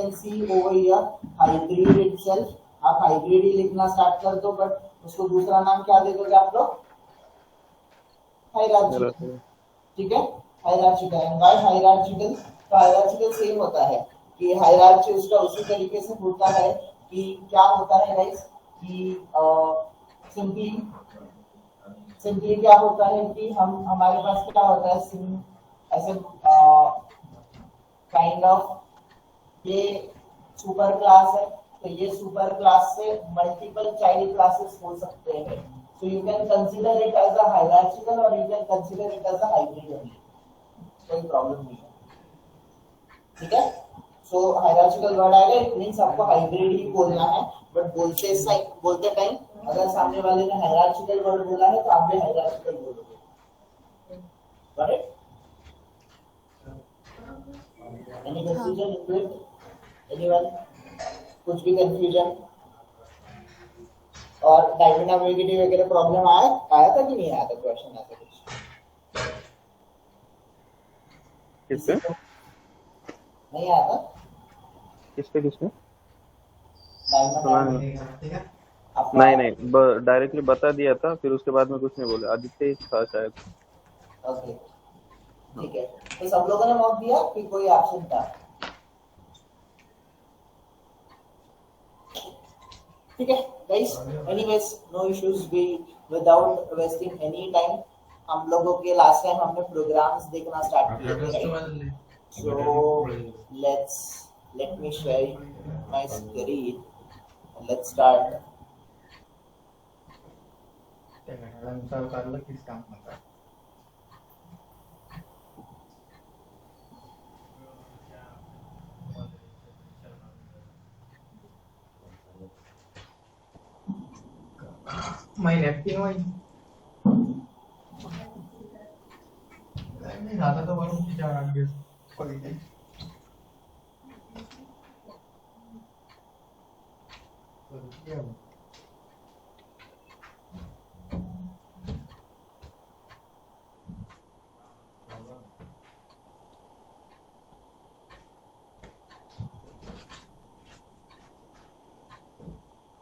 Can see over here hybrid itself, आप hybrid ही लिखना start कर दो, बट उसको दूसरा नाम क्या दे दोगे आप लोग? हायरार्चिकल, ठीक है, हायरार्चिकल। And why हायरार्चिकल? तो हायरार्चिकल सेम होता है कि हायरार्ची उसका उसी तरीके से होता है कि क्या होता है गाइस कि सिंपली क्या होता है कि हमारे पास क्या होता है ऐसे काइंड ऑफ ये सुपर क्लास है, तो ये सुपर क्लास से मल्टीपल चाइल्ड क्लासेस हो सकते हैं, so you can consider it as a hierarchical or you can consider it as a hybrid only, कोई प्रॉब्लम नहीं है, ठीक है। सो हायरार्चिकल वर्ड आएगा, इट मींस आपको हाइब्रिड ही बोलना है, बट बोलते टाइम अगर सामने वाले ने हायरार्चिकल वर्ड बोला है तो आप भी हायरार्चिकल बोलोगे, got it? Any confusion in it? Anyone? कुछ भी कंफ्यूजन? और डायमंड एम्बिग्यूटी वगैरह प्रॉब्लम आया था कि नहीं आया था क्वेश्चन ऐसा कुछ? किससे नहीं आया था? किससे नहीं डायरेक्टली बता दिया था, फिर उसके बाद में कुछ नहीं बोले, आदित्य ही था शायद। ओके ठीक है, तो सब लोगों ने मॉक दिया कि कोई एब्सेंट था? ठीक है guys, anyways no issues, we without wasting any time हम लोगों के लास्ट टाइम हमने प्रोग्राम्स देखना स्टार्ट किए थे, so let me share my screen, let's start. किस काम होता है? महिन्यात 3 महिने नाही झालं तर वरून तिच्या आगे पहिले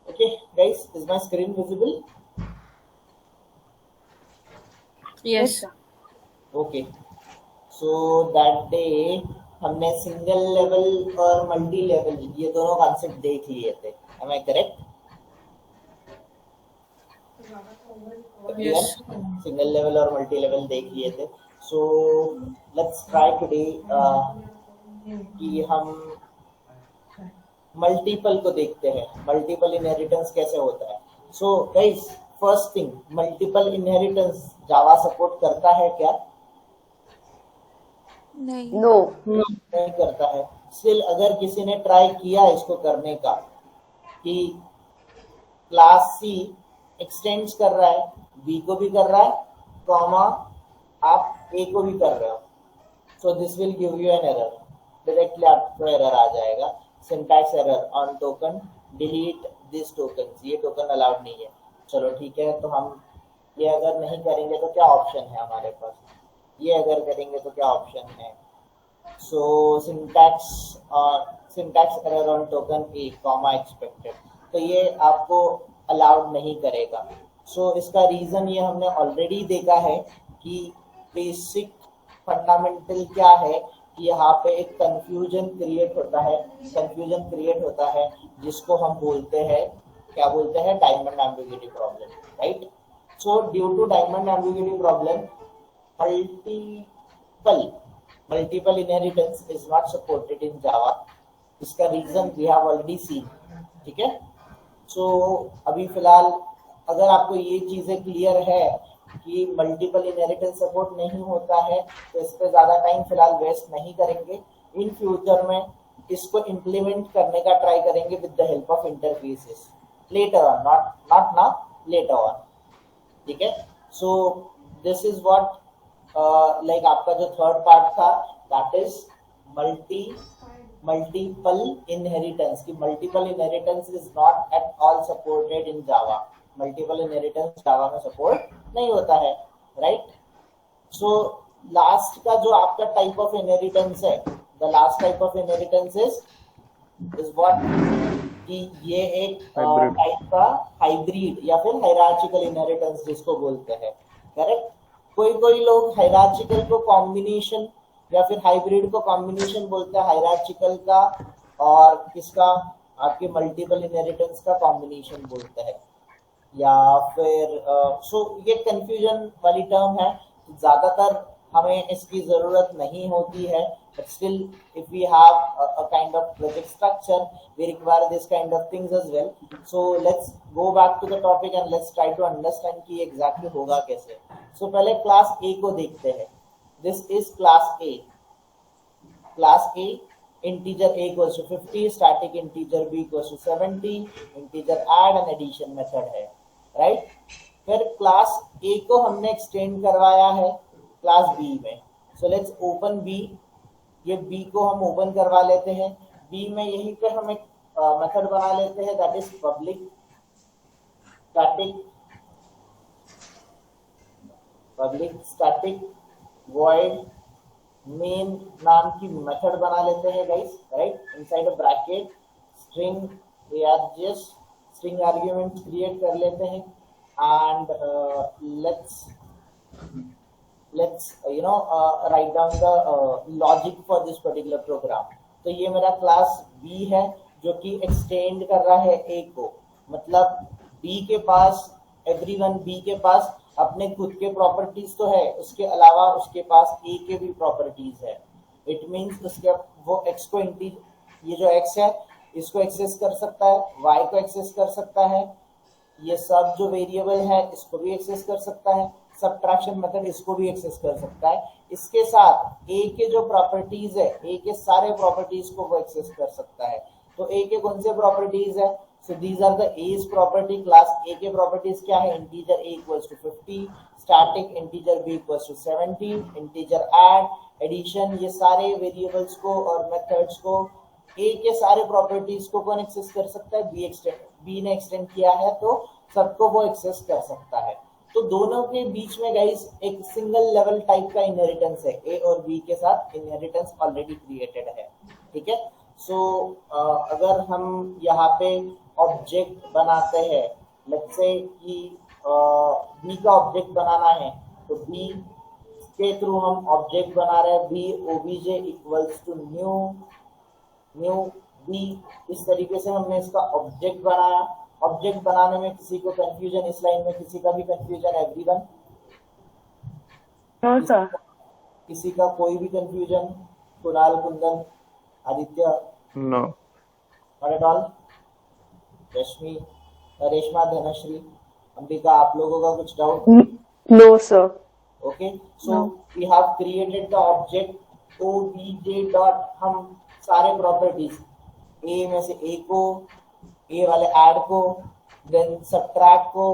Okay guys, is my screen visible? Yes. Okay, so that day हमने सिंगल लेवल और मल्टी लेवल ये दोनों कॉन्सेप्ट देख लिए थे, am I correct? Yes. Single level और मल्टी लेवल देख लिए थे, so let's try today कि हम मल्टीपल को देखते हैं, मल्टीपल इनहेरिटेंस कैसे होता है। So guys first thing, multiple inheritance जावा सपोर्ट करता है क्या? नहीं। नो नहीं करता है। स्टिल अगर किसी ने ट्राई किया इसको करने का कि क्लास सी एक्सटेंड्स कर रहा है, बी को भी कर रहा है, कॉमा आप ए को भी कर रहे हो, so this will give you an error, directly आपको एरर आ जाएगा, syntax error on token, delete this token, ये टोकन अलाउड नहीं है। चलो ठीक है, तो हम ये अगर नहीं करेंगे तो क्या ऑप्शन है हमारे पास, ये अगर करेंगे तो क्या ऑप्शन है? So syntax error on token A comma expected, तो ये आपको अलाउड नहीं करेगा। सो इसका रीजन ये हमने ऑलरेडी देखा है कि बेसिक फंडामेंटल क्या है कि यहाँ पे एक कंफ्यूजन क्रिएट होता है जिसको हम बोलते हैं, क्या बोलते हैं? Diamond ambiguity problem, right? So due to diamond ambiguity problem multiple inheritance is not supported in Java. इसका reason we have already seen, ठीक है। सो अभी फिलहाल अगर आपको ये चीजें क्लियर है कि मल्टीपल इनहेरिटेंस सपोर्ट नहीं होता है तो इस पर ज्यादा टाइम फिलहाल वेस्ट नहीं करेंगे। इन फ्यूचर में इसको इम्प्लीमेंट करने का ट्राई करेंगे with the help of interfaces later on, not now, later on, ठीक है। So this is what like आपका जो थर्ड पार्ट था, दैट इज मल्टीपल इनहेरिटेंस, कि multiple inheritance is not at all supported in Java. Multiple inheritance Java में support नहीं होता है, राइट? सो लास्ट का जो आपका टाइप ऑफ इनहेरिटेंस है, the last type of inheritance is is what कि ये एक Hybrid. टाइप का हाइब्रिड या फिर हायरार्चिकल इनहेरिटेंस जिसको बोलते हैं, करेक्ट। कोई कोई लोग हायरार्चिकल को कॉम्बिनेशन या फिर हाइब्रिड को कॉम्बिनेशन बोलते हैं, हायरार्चिकल का और किसका, आपके मल्टीपल इनहेरिटेंस का कॉम्बिनेशन बोलते हैं, या फिर सो ये कंफ्यूजन वाली टर्म है। ज्यादातर हमें इसकी जरूरत नहीं होती है, but still if we have a kind of project structure we require this kind of things as well. So let's go back to the topic and let's try to understand कि exactly होगा कैसे। So पहले class A को देखते हैं। This is class A. Class A, integer A equals to 50, static integer B equals to 70, integer add and addition method है, right? फिर class A को हमने एक्सटेंड करवाया है क्लास B में। So let's open B, ये B को हम ओपन करवा लेते हैं। B में यहीं पे हम एक मेथड बना लेते हैं, that is public static void main नाम की मेथड बना लेते हैं guys, right. Inside a bracket string string argument create कर लेते हैं and let's write down the logic for this particular program। तो ये मेरा क्लास B है जो कि एक्सटेंड कर रहा है A को, मतलब B के पास एवरीवन B के पास अपने खुद के प्रॉपर्टीज तो है, उसके अलावा उसके पास A के भी प्रॉपर्टीज है। इट मींस उसके वो X को ये जो X है इसको एक्सेस कर सकता है, Y को एक्सेस कर सकता है, ये सब जो वेरिएबल है इसको भी एक्सेस कर सकता है, सब्ट्रैक्शन मेथड इसको भी एक्सेस कर सकता है। इसके साथ A के जो प्रॉपर्टीज है, A के सारे प्रॉपर्टीज को वो एक्सेस कर सकता है। तो A के कौन से प्रॉपर्टीज है? So these are the A's property. Class A के प्रॉपर्टीज क्या है? Integer A equals to 50, static integer B equals to 70, integer add, addition, ये सारे वेरिएबल्स को और मेथड्स को A के सारे प्रॉपर्टीज को कौन एक्सेस कर सकता है? B ने एक्सटेंड किया है तो सबको वो एक्सेस कर सकता है। तो दोनों के बीच में गाइस एक सिंगल लेवल टाइप का इनहेरिटेंस है, A और B के साथ इनहेरिटेंस ऑलरेडी क्रिएटेड है, ठीक है। सो अगर हम यहाँ पे ऑब्जेक्ट बनाते हैं, लेट्स से कि B का ऑब्जेक्ट बनाना है, तो B के थ्रू हम ऑब्जेक्ट बना रहे हैं, B obj equals to new B। इस तरीके से हमने इसका ऑब्जेक्ट बनाया। ऑब्जेक्ट बनाने में किसी को कंफ्यूजन, इस लाइन में किसी का भी कंफ्यूजन? एवरीवन? No sir. किसी का कोई भी confusion? Kunal, Kundan, Aditya? No, not at all. Rashmi, Reshma, Dhanashree, Ambika, आप लोगों का कुछ doubt? No sir. Okay, so we have created the object obj dot, हम सारे प्रॉपर्टीज A में से A को, A वाले ऐड को, देन सब्ट्रैक्ट को,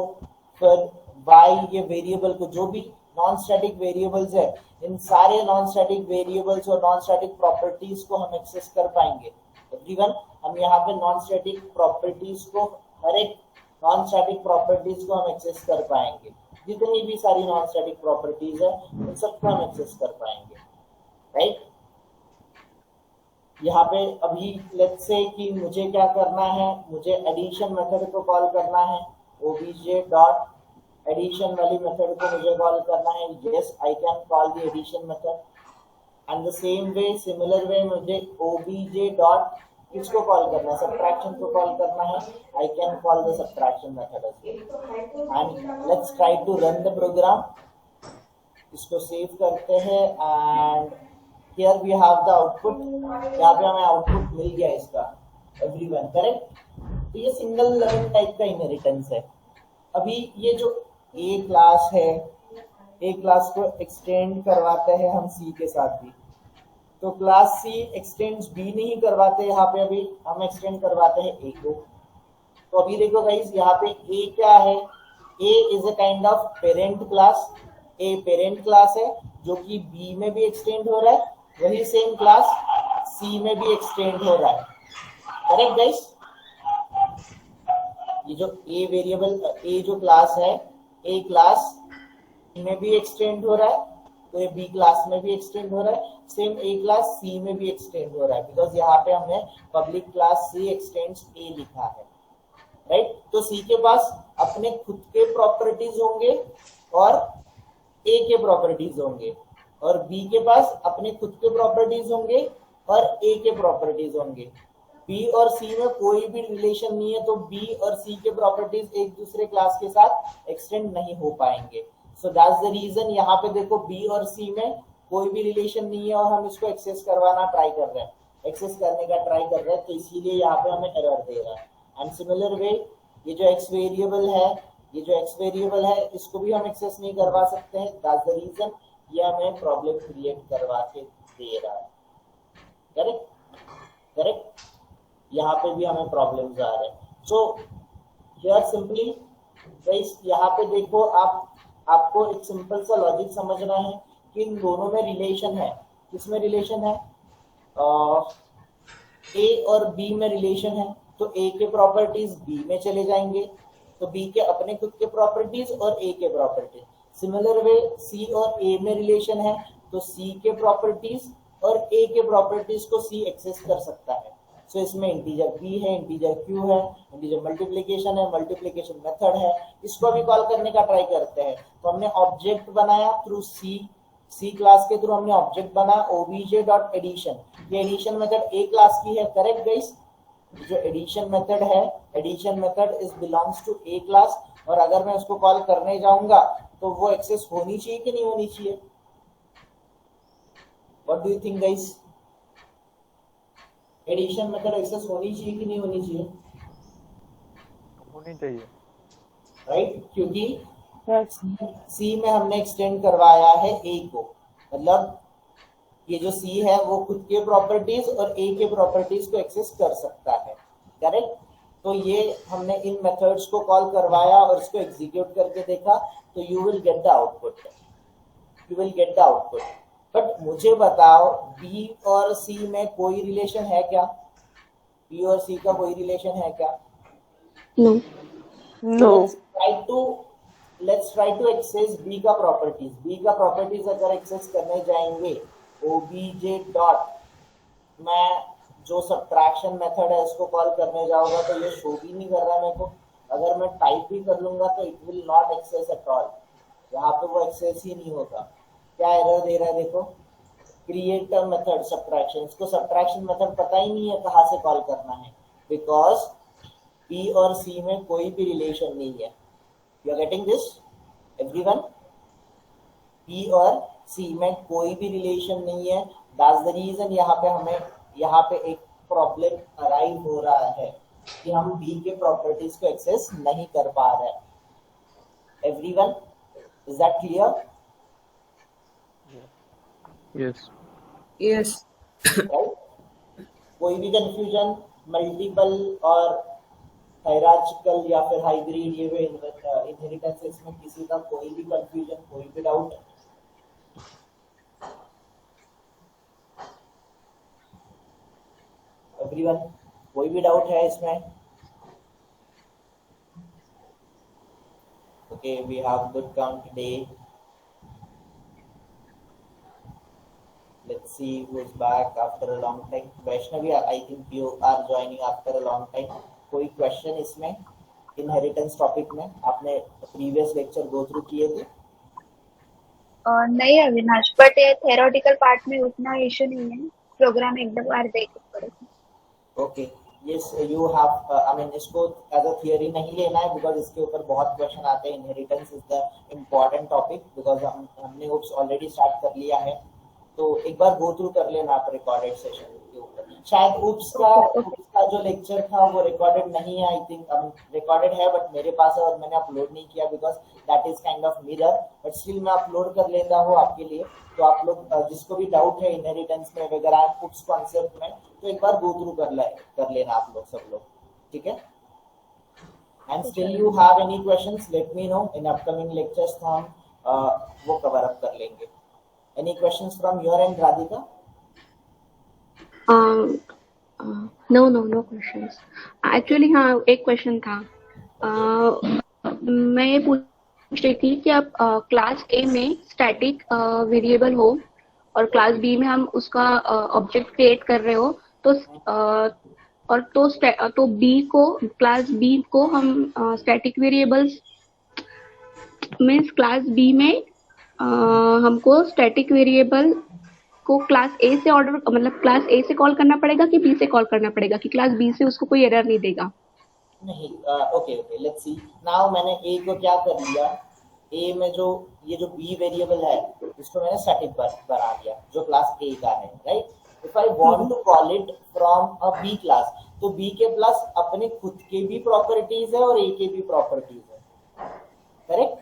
फिर Y ये वेरिएबल को, जो भी नॉन स्टैटिक वेरिएबल्स है, इन सारे नॉन स्टैटिक वेरिएबल्स और नॉन स्टैटिक प्रॉपर्टीज को हम एक्सेस कर पाएंगे। एवरीवन, हम यहाँ पे नॉन स्टैटिक प्रॉपर्टीज को, हर एक नॉन स्टैटिक प्रॉपर्टीज को हम एक्सेस कर पाएंगे। जितनी भी सारी नॉन स्टैटिक प्रॉपर्टीज है उन सबको हम एक्सेस कर पाएंगे, राइट। यहाँ पे अभी लेट्स से कि मुझे क्या करना है, मुझे एडिशन मेथड को कॉल करना है, obj डॉट एडिशन वाली मेथड को मुझे कॉल करना है। Yes, I can call the addition method and the same way, similar way मुझे obj डॉट किसको कॉल करना है? सब्ट्रैक्शन को कॉल करना है। I can call the subtraction method as well and let's try to run the program. इसको save करते हैं and here we have the output। यहाँ पे हमें आउटपुट मिल गया इसका, एवरीवन, करेक्ट। तो ये सिंगल लेवल टाइप का इनहेरिटेंस है। अभी ये जो A क्लास है, A क्लास को एक्सटेंड करवाते हैं हम C के साथ भी, तो क्लास C एक्सटेंड्स B नहीं करवाते, यहाँ पे अभी हम एक्सटेंड करवाते हैं A को। तो अभी देखो गाइस, यहाँ पे A क्या है? A is a kind of parent class. A parent class है जो कि B में भी एक्सटेंड हो रहा है, वही सेम क्लास C में भी एक्सटेंड हो रहा है, करेक्ट गाइस। ये जो A वेरिएबल, A जो क्लास है, A क्लास में भी एक्सटेंड हो रहा है, तो ये बी क्लास में भी एक्सटेंड हो रहा है, सेम ए क्लास सी में भी एक्सटेंड हो रहा है, बिकॉज यहाँ पे हमने पब्लिक क्लास सी एक्सटेंड्स ए लिखा है, राइट। तो सी के पास अपने खुद के प्रॉपर्टीज होंगे और ए के प्रॉपर्टीज होंगे, और बी के पास अपने खुद के प्रॉपर्टीज होंगे और ए के प्रॉपर्टीज होंगे। बी और सी में कोई भी रिलेशन नहीं है, तो बी और सी के प्रॉपर्टीज एक दूसरे क्लास के साथ एक्सटेंड नहीं हो पाएंगे। सो दैट्स द रीजन यहाँ पे देखो बी और सी में कोई भी रिलेशन नहीं है और हम इसको एक्सेस करवाना ट्राई कर रहे हैं, एक्सेस करने का ट्राई कर रहे हैं, तो इसीलिए यहाँ पे हमें एरर दे रहा है। एंड सिमिलर वे ये जो एक्स वेरिएबल है, ये जो एक्स वेरिएबल है इसको भी हम एक्सेस नहीं करवा सकते हैं, दैट्स द रीजन ये हमें प्रॉब्लम क्रिएट करवा के दे रहा है। करेक्ट करेक्ट, यहाँ पे भी हमें प्रॉब्लम्स आ रहे हैं। सो हियर सिंपली गाइस यहाँ पे देखो आपको एक सिंपल सा लॉजिक समझना है कि इन दोनों में रिलेशन है। किसमें रिलेशन है? ए और बी में रिलेशन है, तो ए के प्रॉपर्टीज बी में चले जाएंगे, तो बी के अपने खुद के प्रॉपर्टीज और ए के प्रॉपर्टीज। सिमिलर वे सी और ए में रिलेशन है, तो सी के प्रॉपर्टीज और ए के प्रॉपर्टीज को सी एक्सेस कर सकता है। सो इसमें इंटीजर बी है, इंटीजर क्यू है, इंटीजर मल्टीप्लिकेशन है, मल्टीप्लिकेशन मेथड है, इसको भी कॉल करने का ट्राई करते हैं। तो हमने ऑब्जेक्ट बनाया थ्रू सी क्लास के थ्रू हमने ऑब्जेक्ट बनाया obj डॉट एडिशन। ये एडिशन मेथड ए क्लास की है, करेक्ट गाइस। जो एडिशन मेथड है, addition method is belongs to A class, और अगर मैं उसको कॉल करने जाऊंगा तो वो एक्सेस होनी चाहिए कि नहीं होनी चाहिए? What do you think guys? Addition method access होनी चाहिए कि नहीं होनी चाहिए? होनी चाहिए, राइट, क्योंकि सी में हमने एक्सटेंड करवाया है ए को, मतलब ये जो सी है वो खुद के प्रॉपर्टीज और ए के प्रॉपर्टीज को एक्सेस कर सकता है, करेक्ट। तो ये हमने इन मेथड्स को कॉल करवाया और इसको एग्जीक्यूट करके देखा, तो you will get the output, you will get the output. But मुझे बताओ बी और सी में कोई रिलेशन है क्या? बी और सी का कोई रिलेशन है क्या? No. No. Let's try to access B का प्रॉपर्टीज। बी का प्रॉपर्टीज अगर एक्सेस करने जाएंगे obj डॉट, मैं जो सब्ट्रैक्शन मेथड है उसको कॉल करने जाऊंगा तो ये शो भी नहीं कर रहा है मेरे को। अगर मैं टाइप भी कर लूंगा तो it will not access at all, यहाँ पे वो एक्सेस ही नहीं होगा। क्या एरर दे रहा है देखो, क्रिएट अ मेथड सब्ट्रैक्शन। इसको सब्ट्रैक्शन मेथड पता ही नहीं है कहाँ से कॉल करना है, बिकॉज बी और सी में कोई भी रिलेशन नहीं है। You are getting this everyone? B और सी में कोई भी रिलेशन नहीं है, दैट्स द रीजन यहाँ पे एक प्रॉब्लम अराइव हो रहा है कि हम बी के प्रॉपर्टीज को एक्सेस नहीं कर पा रहे हैं। Everyone, is that clear? Yes Yes. Right, कोई भी कंफ्यूजन? मल्टीपल और हायरार्चिकल या फिर हाइब्रिड, ये वे इनहेरिटेंस में किसी का कोई भी कंफ्यूजन, कोई भी डाउट? एवरीवन, कोई भी डाउट है इसमें? Okay, we have good count today. Let's see who's back after a long time. Vaishnavi, I think you are joining after a long time. कोई क्वेश्चन इसमें इनहेरिटेंस टॉपिक में? आपने प्रीवियस लेक्चर गो थ्रू किए थे? नहीं Avinash, but ये theoretical part में उतना इशू नहीं है, प्रोग्राम एक बार देख पड़ेगा। Okay, yes you have, I mean इसको एज अ थियरी नहीं लेना है, बिकॉज इसके ऊपर बहुत क्वेश्चन आते हैं। Inheritance is the important topic, because हमने होप्स ऑलरेडी स्टार्ट कर लिया है, तो एक बार गो थ्रू कर लेना आप रिकॉर्डेड सेशन के ऊपर। शायद उप्स का जो लेक्चर था वो रिकॉर्डेड नहीं है, आई थिंक रिकॉर्डेड है बट मेरे पास है और मैंने अपलोड नहीं किया, because that is kind of mirror, but still मैं अपलोड कर लेता हूँ आपके लिए। तो आप लोग जिसको भी डाउट है इनहेरिटेंस में वगैरह उप्स कॉन्सेप्ट में, तो एक बार गो थ्रू कर लेना आप लोग सब लोग, ठीक है? And still you have any questions, let me know, in upcoming lectures तो हम वो कवर अप कर लेंगे। Any questions from your end, Radhika? No questions. Actually हाँ एक क्वेश्चन था। मैं ये पूछ ये थी कि आप क्लास ए में स्टैटिक वेरिएबल हो और क्लास बी में हम उसका ऑब्जेक्ट क्रिएट कर रहे हो, तो और तो बी को, क्लास बी को हम static variables means class B में हमको स्टैटिक वेरिएबल को क्लास ए से ऑर्डर, मतलब क्लास ए से कॉल करना पड़ेगा कि बी से कॉल करना पड़ेगा कि क्लास बी से उसको कोई एरर नहीं देगा? नहीं, okay okay, let's see now. मैंने ए को क्या कर लिया, ए में जो ये जो बी वेरिएबल है इसको मैंने स्टैटिक बना दिया जो क्लास ए का है, right. If I want to call it from a B class, तो बी के प्लस अपने खुद के भी प्रॉपर्टीज है और ए के भी प्रॉपर्टीज है, correct.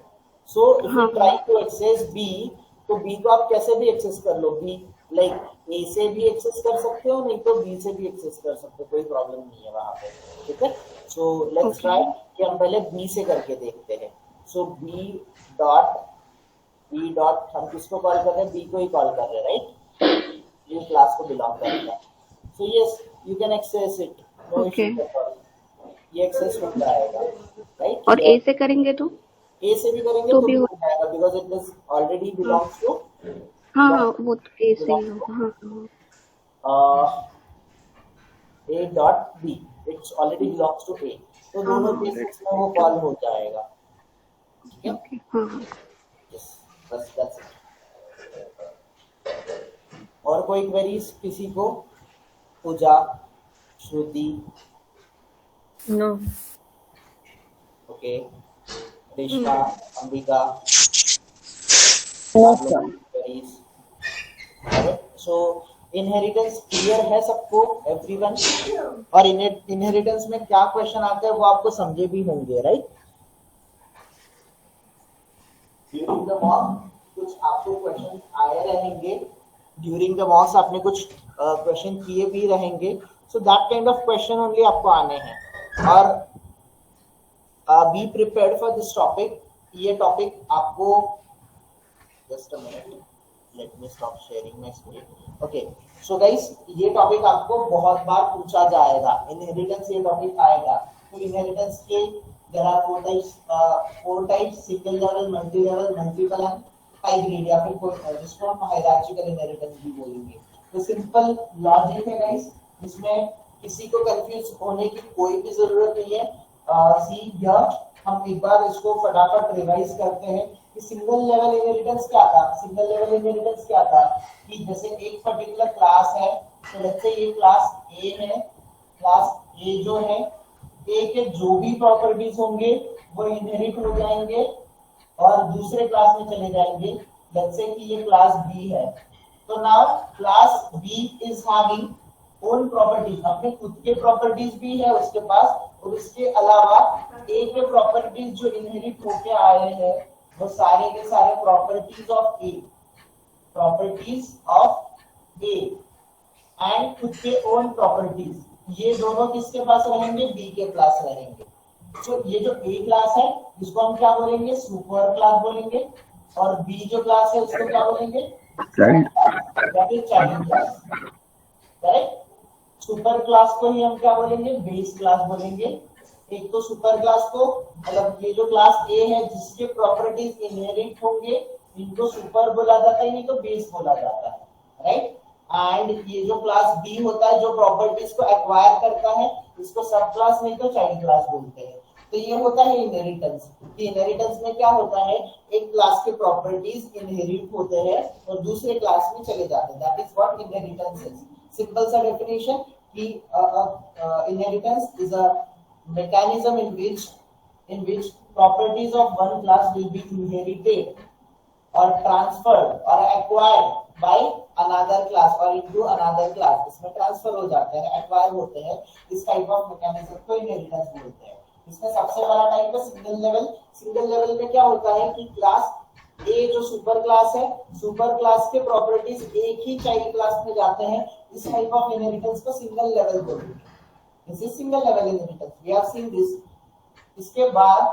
So if you try to access B, तो बी को आप कैसे भी एक्सेस कर लो, बी लाइक ए से भी एक्सेस कर सकते हो, नहीं तो बी से भी एक्सेस कर सकते हो, कोई प्रॉब्लम नहीं है वहां पे, ठीक है। सो लेट्स ट्राई कि हम पहले बी से करके देखते हैं। सो बी डॉट हम किसको कॉल कर रहे हैं, बी को ही कॉल कर रहे हैं, राइट। ये क्लास को बिलोंग करेगा। So yes, you can access it, no issue at all, ये एक्सेस हो जाएगा, राइट। और ए से करेंगे तो ए से भी करेंगे तो भी हो जाएगा, because it is already belongs to, हाँ वो तो ए से ही होगा। A dot B, it's already belongs to A, तो दोनों केसेस में वो कॉल हो जाएगा, ठीक है। यस, बस दैट्स इट। और कोई क्वेरीज किसी को? Pooja, Shruti, No. Okay, Reshma, Ambika, queries? So inheritance clear है सबको, एवरीवन? और इनहेरिटेंस में क्या क्वेश्चन आता है वो आपको समझे भी होंगे, राइट। ड्यूरिंग द मॉक कुछ आपको क्वेश्चन आए रहेंगे, ड्यूरिंग द मॉक आपने कुछ क्वेश्चन किए भी रहेंगे, so that kind of question only आपको आने हैं। और be prepared for this topic. ये टॉपिक आपको, just a minute, let me stop sharing my screen. Okay, so guys, ये टॉपिक आपको बहुत बार पूछा जाएगा, इनहेरिटेंस ये टॉपिक आएगा। तो इनहेरिटेंस के there are four types, single level, multi level, multiple and hybrid, या फिर जिसको हम हायरार्चिकल इनहेरिटेंस भी बोलेंगे। तो सिंपल लॉजिक है गाइस, इसमें किसी को कंफ्यूज होने की कोई भी जरूरत नहीं है। सी हियर, हम एक बार इसको फटाफट रिवाइज करते हैं कि सिंगल लेवल इनहेरिटेंस क्या था। सिंगल लेवल इनहेरिटेंस क्या था कि जैसे एक पर्टिकुलर क्लास है, तो लेट्स से ये क्लास ए है, क्लास ए जो है, ए के जो भी प्रॉपर्टीज होंगे वो इनहेरिट हो जाएंगे और दूसरे क्लास में चले जाएंगे। लेट्स से कि ये क्लास बी है, तो now class B is having own properties, अपने खुद के प्रॉपर्टीज भी है उसके पास, और इसके अलावा ए के प्रॉपर्टीज जो इनहेरिट होके आए हैं वो सारे के सारे properties of A, properties of A and खुद के ओन प्रॉपर्टीज, ये दोनों किसके पास रहेंगे, बी के पास रहेंगे। तो ये जो ए क्लास है इसको हम क्या बोलेंगे, सुपर क्लास बोलेंगे, और बी जो क्लास है उसको क्या बोलेंगे, child class, correct. Super class को ही हम क्या बोलेंगे, बेस क्लास बोलेंगे। एक तो सुपर क्लास को, मतलब ये जो क्लास ए है जिसके प्रॉपर्टीज इनहेरिट होंगे, इनको सुपर बोला जाता है, नहीं तो बेस बोला जाता है, राइट। एंड ये जो क्लास बी होता है जो प्रॉपर्टीज को एक्वायर करता है, इसको सब क्लास नहीं तो चाइल्ड क्लास बोलते हैं। तो ये होता है इनहेरिटेंस। इनहेरिटेंस में क्या होता है, एक क्लास के प्रॉपर्टीज इनहेरिट होते हैं और दूसरे क्लास में चले जाते हैं, that is what inheritance is. Simple सा डेफिनेशन कि inheritance is a mechanism in which properties of one class will be inherited or transferred or acquired by another class or into another class। इसमें transfer हो जाते हैं, acquire होते हैं, इस type of mechanism को इनहेरिटेंस बोलते हैं। इसमें सबसे बड़ा टाइप है सिंगल लेवल। सिंगल लेवल में क्या होता है कि क्लास ए जो सुपर क्लास है, सुपर क्लास के प्रॉपर्टीज एक ही चाइल्ड क्लास में जाते हैं, इस टाइप ऑफ इनहेरिटेंस को सिंगल लेवल बोलते हैं। This is single level inheritance. We have seen this. इसके बाद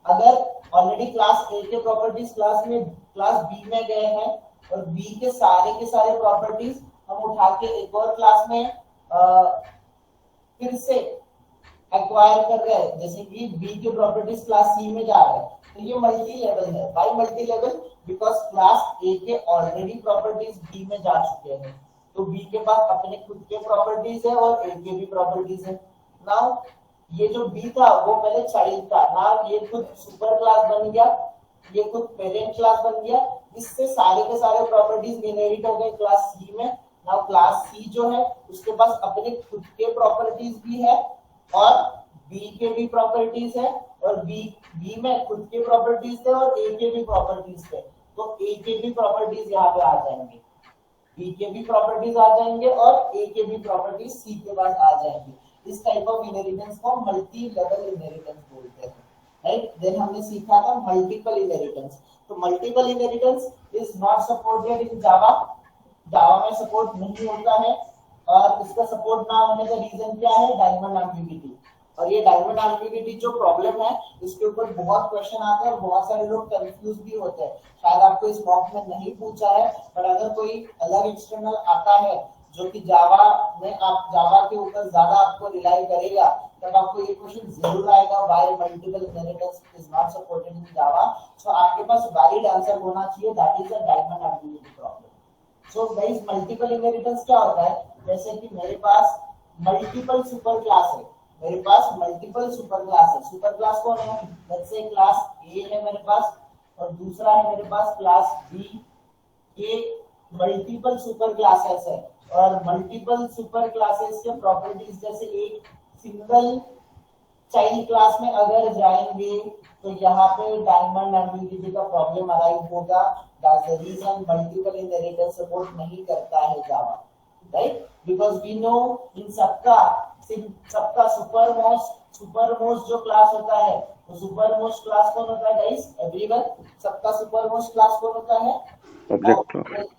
अगर ऑलरेडी क्लास ए के प्रॉपर्टीज क्लास बी में गए हैं और बी के सारे प्रॉपर्टीज हम उठा के एक और क्लास में फिर से एक्वायर कर रहे हैं, जैसे कि बी के प्रॉपर्टीज क्लास सी में जा रहे हैं, तो ये मल्टी लेवल है। By multi level because class A के ऑलरेडी प्रॉपर्टीज बी में जा चुके हैं, तो बी के पास अपने खुद के प्रॉपर्टीज है और ए के भी प्रॉपर्टीज है। नाउ ये जो बी था वो पहले चाइल्ड था, नाउ ये खुद सुपर क्लास बन गया, ये खुद पेरेंट क्लास बन गया, इससे सारे के सारे प्रॉपर्टीज इनहेरिट हो गए क्लास सी में। नाउ क्लास सी जो है उसके पास अपने खुद के प्रॉपर्टीज भी है और बी के भी प्रॉपर्टीज है, और बी में खुद के प्रॉपर्टीज थे और ए के भी प्रॉपर्टीज थे, तो ए के भी प्रॉपर्टीज यहाँ पे आ जाएंगे, बी के भी प्रॉपर्टीज आ जाएंगे और ए के भी प्रॉपर्टीज सी के बाद आ जाएंगे। इस टाइप ऑफ इनहेरिटेंस को मल्टी लेवल इनहेरिटेंस बोलते हैं, राइट। देन हमने सीखा था मल्टीपल इनहेरिटेंस। तो multiple inheritance is not supported in Java, Java में सपोर्ट नहीं होता है, और इसका सपोर्ट ना होने का रीजन क्या है? Diamond ambiguity. और ये डायमंड एम्बिग्यूटी जो प्रॉब्लम है इसके ऊपर बहुत क्वेश्चन आते हैं और बहुत सारे लोग कंफ्यूज भी होते हैं। शायद आपको इस मॉक में नहीं पूछा है, पर अगर कोई अलग एक्सटर्नल आता है जो कि जावा में आप जावा के ऊपर ज्यादा आपको रिलाई करेगा, तब आपको ये क्वेश्चन जरूर आएगा, why multiple inheritance is not supported in Java. So आपके पास वैलिड आंसर होना चाहिए, that is a diamond ambiguity problem. So guys multiple inheritance क्या होता है? जैसे कि मेरे पास मल्टीपल सुपर क्लास है, मेरे पास मल्टीपल सुपर क्लास है। सुपर क्लास कौन है? लेट्स से क्लास ए है मेरे पास और दूसरा है मेरे पास क्लास बी। ये मल्टीपल सुपर क्लासेस है और मल्टीपल सुपर क्लासेस के प्रॉपर्टीज जैसे एक सिंगल चाइल्ड क्लास में अगर जाएंगे तो यहाँ पे डायमंड एम्बिग्यूटी का प्रॉब्लम अराइव होगा। That's the reason multiple inheritance support नहीं करता है Java, right. Because we know इन सबका सुपरमोस्ट जो क्लास होता है, तो सुपरमोस्ट क्लास कौन होता है गाइस? एवरीवन, सबका सुपरमोस्ट क्लास कौन होता है? Object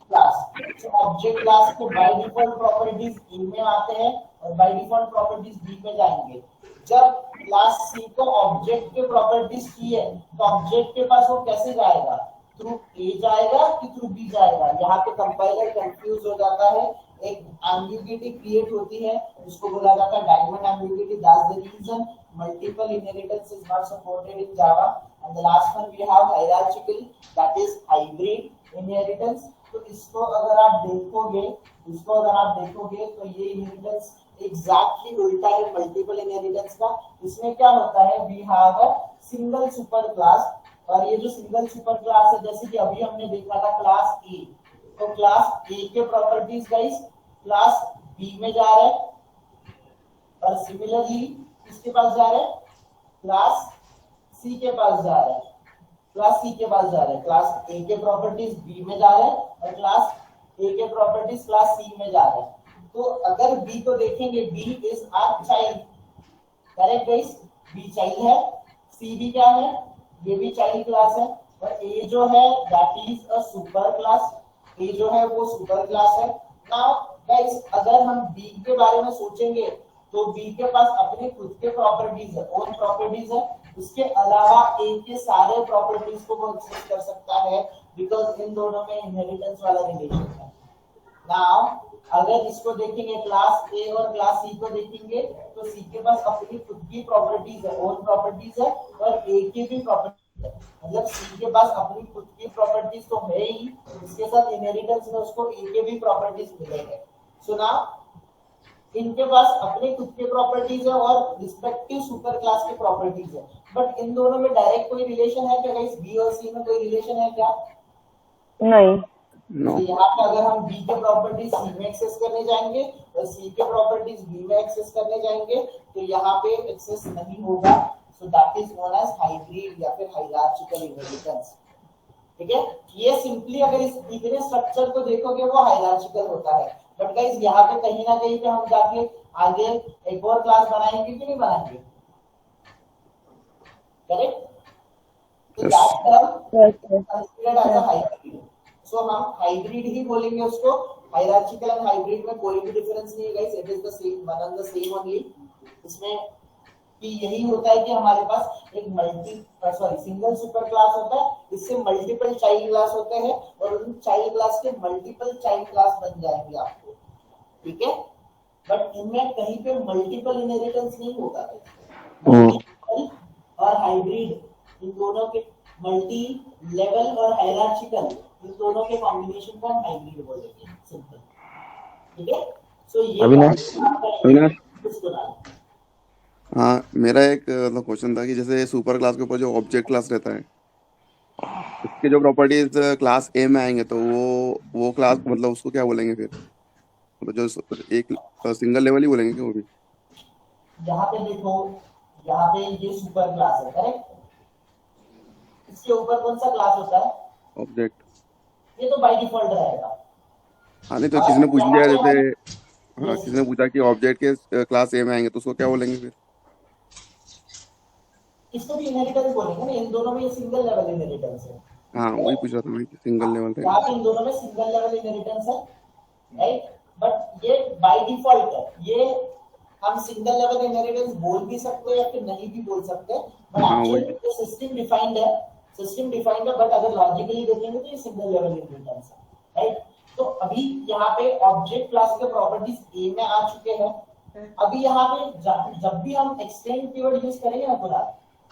class. तो ऑब्जेक्ट क्लास के बाय डिफॉल्ट प्रॉपर्टीज ए में आते हैं और बाय डिफॉल्ट प्रॉपर्टीज बी में जाएंगे। जब क्लास सी को ऑब्जेक्ट के प्रॉपर्टीज चाहिए तो ऑब्जेक्ट के पास वो कैसे जाएगा? थ्रू ए जाएगा कि थ्रू बी जाएगा? यहाँ पे कंपाइलर कंफ्यूज हो जाता है, एक एम्बिग्यूटी क्रिएट होती है, उसको बोला जाता है diamond ambiguity. That's the reason multiple inheritance is not supported in Java. And the last one we have hierarchical, that is hybrid inheritance. तो इसको अगर आप देखोगे तो ये इनहेरिटेंस एग्जैक्टली उल्टा है मल्टीपल इनहेरिटेंस का। इसमें क्या होता है? We have a single super class, और ये जो सिंगल सुपर क्लास है जैसे कि अभी हमने देखा था क्लास ए, तो क्लास ए के प्रॉपर्टीज गाइस क्लास बी में जा रहे हैं और सिमिलरली किसके पास जा रहे हैं? क्लास सी के पास जा रहे हैं, क्लास सी के पास जा रहे हैं। क्लास ए के प्रॉपर्टीज बी में जा रहे हैं और क्लास ए के प्रॉपर्टीज क्लास सी में जा रहे हैं। तो अगर बी को देखेंगे, B is our child, correct guys? B child है, सी भी क्या है? ये भी चाइल्ड क्लास है, और ए जो है that is a super class, A जो है वो सुपर क्लास है। नाउ गाइस अगर हम बी के बारे में सोचेंगे तो बी के पास अपने खुद के प्रॉपर्टीज है, ओन प्रॉपर्टीज है, उसके अलावा ए के सारे प्रॉपर्टीज को वो एक्सेस कर सकता है बिकॉज इन दोनों में इनहेरिटेंस वाला रिलेशन है। नाउ अगर इसको देखेंगे क्लास ए और क्लास सी को देखेंगे तो सी के पास अपनी खुद की प्रॉपर्टीज है, ओन प्रॉपर्टीज है, और ए के भी प्रॉपर्टीज है। मतलब सी के पास अपनी खुद की प्रॉपर्टीज तो है ही, इसके साथ इनहेरिटेंस में उसको ए के भी प्रॉपर्टीज मिलेंगे। सो नाउ इनके पास अपने खुद के प्रॉपर्टीज है और रिस्पेक्टिव सुपर क्लास के प्रॉपर्टीज है, बट इन दोनों में डायरेक्ट कोई रिलेशन है क्या गाइस? बी और सी में कोई रिलेशन है क्या? नहीं। तो यहाँ पे अगर हम बी के प्रॉपर्टीज सी में एक्सेस करने जाएंगे और सी के प्रॉपर्टीज बी में एक्सेस करने जाएंगे तो यहाँ पे एक्सेस नहीं होगा। So that is known as hybrid या फिर हायरार्चिकल इनहेरिटेंस। ठीक है, ये सिंपली अगर इस इतने स्ट्रक्चर को देखोगे वो हायरार्चिकल होता है, बट गाइस यहाँ पे कहीं ना कहीं पे हम जाके आगे एक और क्लास बनाएंगे कि नहीं बनाएंगे? करेक्ट? तो that term considered as a hybrid. So हम हाइब्रिड ही बोलेंगे उसको। हायरार्चिकल एंड हाइब्रिड में कोई भी डिफरेंस नहीं है guys, it is the same, one and the same only. इसमें कि यही होता है कि हमारे पास एक सिंगल सुपर क्लास होता है, इससे मल्टीपल चाइल्ड क्लास होते हैं और उन चाइल्ड क्लास के मल्टीपल चाइल्ड क्लास बन जाएंगे आपको। ठीक है, बट इनमें कहीं पे मल्टीपल इनहेरिटेंस नहीं होगा। मल्टीपल और हाइब्रिड इन दोनों के मल्टी लेवल और हायरार्चिकल, इन दोनों के कॉम्बिनेशन को हम हाइब्रिड बोलेंगे, सिंपल। ठीक है, सो ये अविनाश इसको डालें। हाँ, मेरा एक मतलब क्वेश्चन था कि जैसे सुपर क्लास के ऊपर जो ऑब्जेक्ट क्लास रहता है, उसके जो प्रॉपर्टीज क्लास ए में आएंगे तो वो क्लास मतलब उसको क्या बोलेंगे फिर? मतलब जो एक सिंगल लेवल ही बोलेंगे क्या वो भी? यहाँ पे देखो, यहाँ पे ये सुपर क्लास है, करेक्ट? इसके ऊपर कौन सा क्लास होता है? ऑब्जेक्ट। ये तो बाय डिफॉल्ट रहेगा। हाँ, नहीं तो किसी ने पूछ लिया जैसे, हाँ Yes. किसी ने पूछा कि ऑब्जेक्ट के क्लास ए में आएंगे तो उसको क्या बोलेंगे फिर? इसको भी इनहेरिटेंस बोलेंगे ना, इन दोनों में ये सिंगल लेवल इनहेरिटेंस है। हाँ, वही पूछ रहा था मैं कि सिंगल लेवल यहाँ रहेगा। पे इन दोनों में सिंगल लेवल इनहेरिटेंस है, राइट? बट ये बाय डिफॉल्ट है, ये हम सिंगल लेवल इनहेरिटेंस बोल भी सकते हैं या फिर नहीं भी बोल सकते, बट हाँ, एक्चुअली वही। ये सिस्टम डिफाइंड है, सिस्टम डिफाइंड है, बट अगर लॉजिकली देखेंगे तो ये सिंगल लेवल इनहेरिटेंस है, राइट? तो अभी यहाँ पे ऑब्जेक्ट क्लास के प्रॉपर्टीज ए में आ चुके हैं। अभी यहाँ पे जब भी हम एक्सटेंड कीवर्ड यूज करेंगे ना पूरा,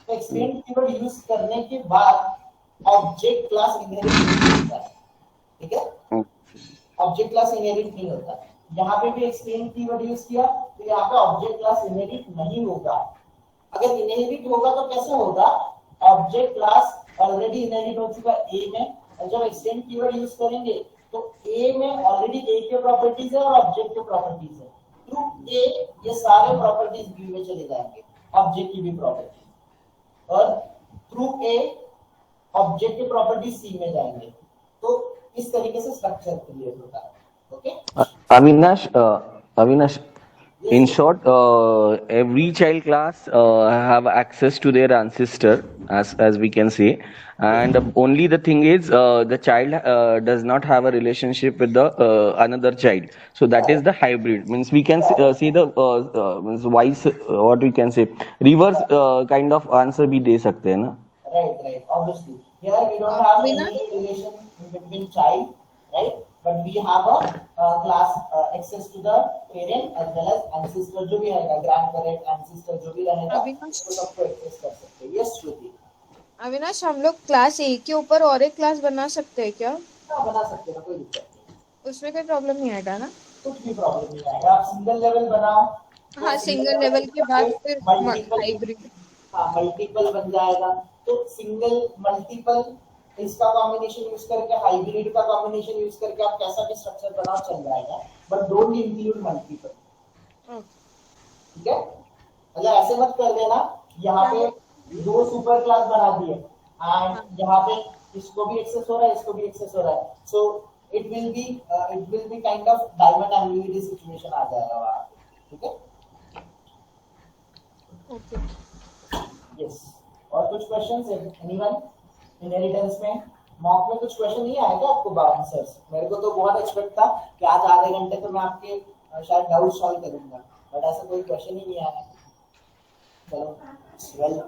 तो एक्सटेंड कीवर्ड यूज करने के बाद ऑब्जेक्ट क्लास इनहेरिट नहीं होता है, ठीक है? ऑब्जेक्ट क्लास इनहेरिट नहीं होता। यहाँ पे भी एक्सटेंड कीवर्ड यूज किया तो यहाँ पे ऑब्जेक्ट क्लास इनहेरिट नहीं होगा। अगर इनहेरिट होगा तो कैसे होगा? ऑब्जेक्ट क्लास ऑलरेडी इनहेरिट हो चुका ए में, और जब एक्सटेंड कीवर्ड यूज करेंगे तो ए में ऑलरेडी ए के प्रॉपर्टीज है और ऑब्जेक्ट के प्रॉपर्टीज है, थ्रू ए ये सारे प्रॉपर्टीज बी में चले जाएंगे, ऑब्जेक्ट की भी प्रॉपर्टी, और थ्रू ए ऑब्जेक्ट के प्रॉपर्टीज सी में जाएंगे। तो इस तरीके से स्ट्रक्चर क्रिएट होता है। Okay Avinash, in short, every child class have access to their ancestor, as we can say, and only the thing is the child does not have a relationship with the another child. So that is the hybrid. Means we can see the means vice, what we can say, reverse kind of answer भी दे सकते हैं ना? Right. Obviously, here we don't have any relation between child, right? But we have a class access to the parent as well as ancestor जो भी रहेगा, grandparent, ancestor जो भी रहेगा, अविनाश, तो सबको access कर सकते हैं। Yes, श्रुति। अविनाश, हम लोग क्लास ए के ऊपर और एक क्लास बना सकते हैं क्या? हाँ, बना सकते हैं, कोई दिक्कत नहीं। उसमें कोई प्रॉब्लम नहीं आएगा ना? कुछ भी प्रॉब्लम नहीं आएगा। आप सिंगल लेवल बनाओ, हाँ, सिंगल लेवल के बाद फिर हाइब्रिड। हाँ, मल्टीपल बन जाएगा। तो सिंगल मल्टीपल इसका कॉम्बिनेशन यूज करके, हाइब्रिड का कॉम्बिनेशन यूज करके आप कैसा भी स्ट्रक्चर बनाओ चल जाएगा, बट डोंट इंक्लूड मल्टीपल। ठीक है, मतलब ऐसे मत कर देना यहाँ पे दो सुपर क्लास बना दिए एंड यहाँ पे इसको भी एक्सेस हो रहा है, इसको भी एक्सेस हो रहा है, so it will be kind of diamond ambiguity situation आ जाएगा वहां पे। ठीक है, ओके, यस। और कुछ क्वेश्चंस एनीवन? इनहेरिटेंस में मॉक में कुछ क्वेश्चन नहीं आएगा आपको आंसर्स? मेरे को तो बहुत एक्सपेक्ट था कि आज आधे घंटे तो मैं आपके शायद डाउट सॉल्व करूंगा, बट ऐसा कोई क्वेश्चन ही नहीं आया। चलो, वेल,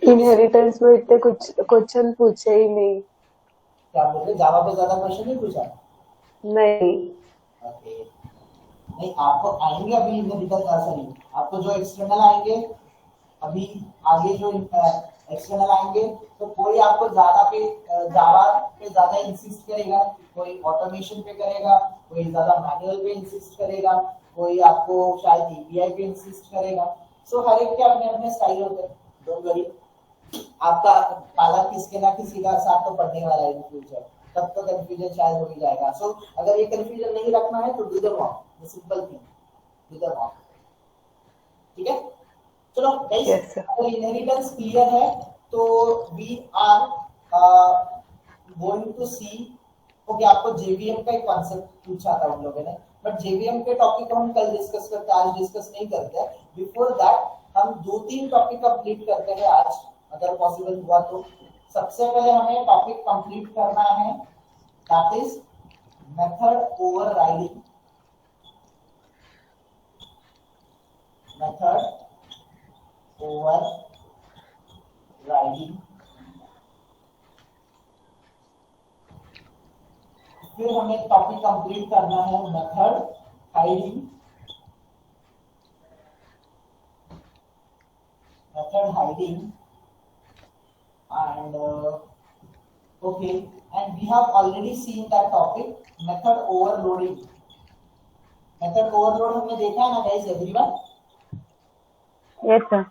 इनहेरिटेंस में इतने कुछ क्वेश्चन पूछे ही नहीं। क्या बोल रहे? जावा पे ज्यादा क्वेश्चन नहीं पूछा? नहीं। ओके, नहीं आपको आएंगे अभी इनहेरिटेंस, सॉरी आपको जो एक्सटर्नल आएंगे अभी आगे, जो एक्सटर्नल आएंगे तो कोई आपको ज्यादा पे जावा पे ज्यादा इंसिस्ट करेगा, कोई ऑटोमेशन पे करेगा, कोई ज्यादा मैनुअल पे इंसिस्ट करेगा, कोई आपको शायद एपीआई पे इंसिस्ट करेगा। सो हर एक के अपने अपने स्टाइल होते हैं, डोंट वरी। आपका पाला किसके ना किसी का साथ तो पढ़ने वाला है इन फ्यूचर, तब तो कंफ्यूजन शायद हो ही जाएगा। सो अगर ये कंफ्यूजन नहीं रखना है तो do the mock, the simple thing, do the mock. ठीक है, चलो गाइस, अगर इनहेरिटेंस क्लियर है तो we are going to see. Okay, आपको जेवीएम का एक कॉन्सेप्ट पूछा था उन लोगों ने, बट जेवीएम के टॉपिक को हम कल डिस्कस करते हैं, आज डिस्कस नहीं करते। बिफोर दैट हम 2-3 टॉपिक कंप्लीट करते हैं आज, अगर पॉसिबल हुआ तो। सबसे पहले हमें टॉपिक कंप्लीट करना है, that is method overriding. Method overriding, फिर हमें टॉपिक कंप्लीट करना है method hiding. Method hiding and okay, and we have already seen that topic, method overloading. Method overload हमने देखा है ना guys, everyone? Yes, sir.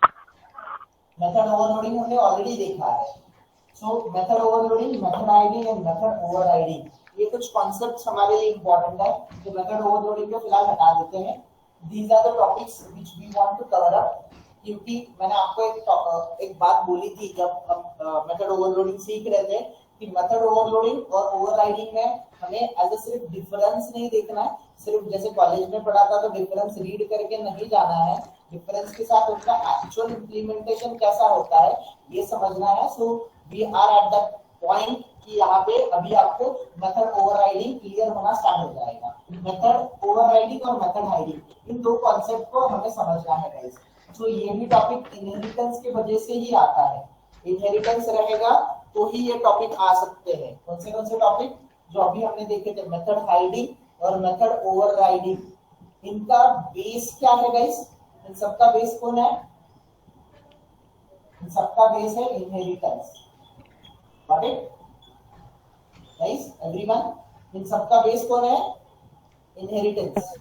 Method overloading हमने already देखा है. So method overloading, method hiding and method overriding, ये कुछ concepts हमारे लिए important है. तो method overloading को फिलहाल हटा देते हैं. These are the topics which we want to cover up. क्योंकि मैंने आपको एक बात बोली थी जब हम मेथड ओवरलोडिंग सीख रहे थे कि मेथड ओवरलोडिंग और ओवरराइडिंग में हमें एज सिर्फ डिफरेंस नहीं देखना है, सिर्फ जैसे कॉलेज में पढ़ा था तो डिफरेंस रीड करके नहीं जाना है, डिफरेंस के साथ उसका एक्चुअल इम्प्लीमेंटेशन कैसा होता है ये समझना है. So we are at that point कि यहाँ पे अभी आपको मेथड ओवरराइडिंग क्लियर होना स्टार्ट हो जाएगा. मेथड ओवरराइडिंग और मेथड हाइडिंग इन दो कॉन्सेप्ट को हमें समझना है गाइस. तो ये भी टॉपिक इनहेरिटेंस की वजह से ही आता है. इनहेरिटेंस रहेगा तो ही ये टॉपिक आ सकते हैं. कौन से टॉपिक जो अभी हमने देखे थे, मेथड हाइडिंग और मेथड ओवरराइडिंग, इनका बेस क्या है गाइस? इन सबका बेस कौन है? इन सबका बेस है inheritance. Got it guys everyone? इन सबका बेस कौन है? इनहेरिटेंस.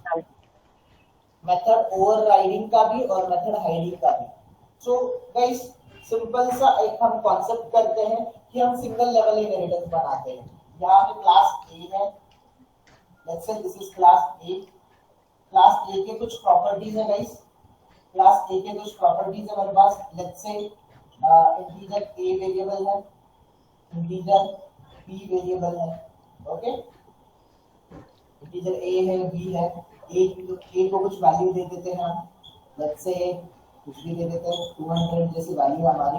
मेथड ओवरराइडिंग का भी और मेथड हाइडिंग का भी. सो गाइस सिंपल सा एक हम कॉन्सेप्ट करते हैं कि हम सिंगल लेवल इनहेरिटेंस बनाते हैं. यहाँ पे क्लास ए है, let's say this is class A. Class A के कुछ प्रॉपर्टीज है गाइस. क्लास ए के कुछ प्रॉपर्टीज है मेरे पास. Let's say integer A variable है, इंटीजर बी वेरिएबल है. ओके, इंटीजर ए है, बी है. ए को कुछ वैल्यू दे देते हैं हम, लेट्स से कुछ भी दे देते हैं, 200 जैसी वैल्यू हमारी.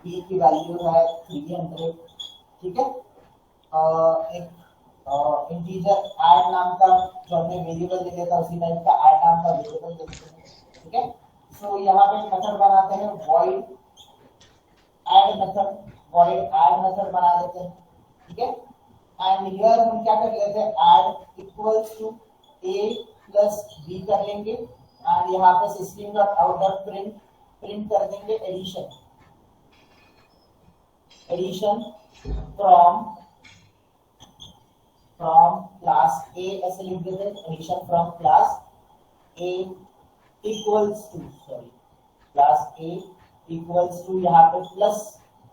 बी की वैल्यू है 300. ठीक है. एक इंटीजर ऐड नाम का जो हमने वेरिएबल ले लिया था उसी टाइप का ऐड नाम का वेरिएबल ले लेते हैं. ठीक है. सो यहाँ पे मेथड बनाते हैं void add method, void add method बना देते हैं. ठीक है. एंड हियर हम क्या कर लेते हैं, add equals to a plus b कर लेंगे एंड यहाँ पे system dot out dot print कर देंगे addition. Addition from class A ऐसे लिख देते हैं. Addition from class A equals to class A equals to यहाँ पे प्लस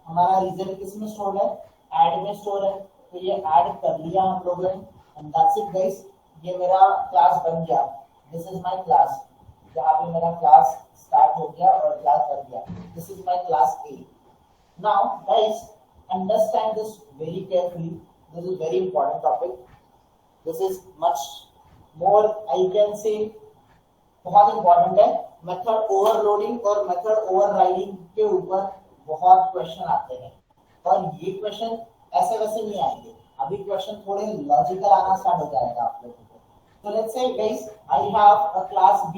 हमारा रिजल्ट किसमें स्टोर है? ऐड में स्टोर है. तो ये ऐड कर लिया हम लोगों ने एंड दैट्स इट गाइस. ये मेरा क्लास बन गया. This is my class. यहाँ पे मेरा क्लास स्टार्ट हो गया और क्लास बन गया. This is my class A. Now guys understand this very carefully. This is very important topic. This is much more I can say बहुत इंपॉर्टेंट है. मेथड ओवरलोडिंग और मेथड ओवरराइडिंग के ऊपर बहुत क्वेश्चन आते हैं और ये क्वेश्चन ऐसे वैसे नहीं आएंगे. अभी क्वेश्चन थोड़े लॉजिकल आना स्टार्ट हो जाएगा आप लोगों को. तो let's say guys I have a class B.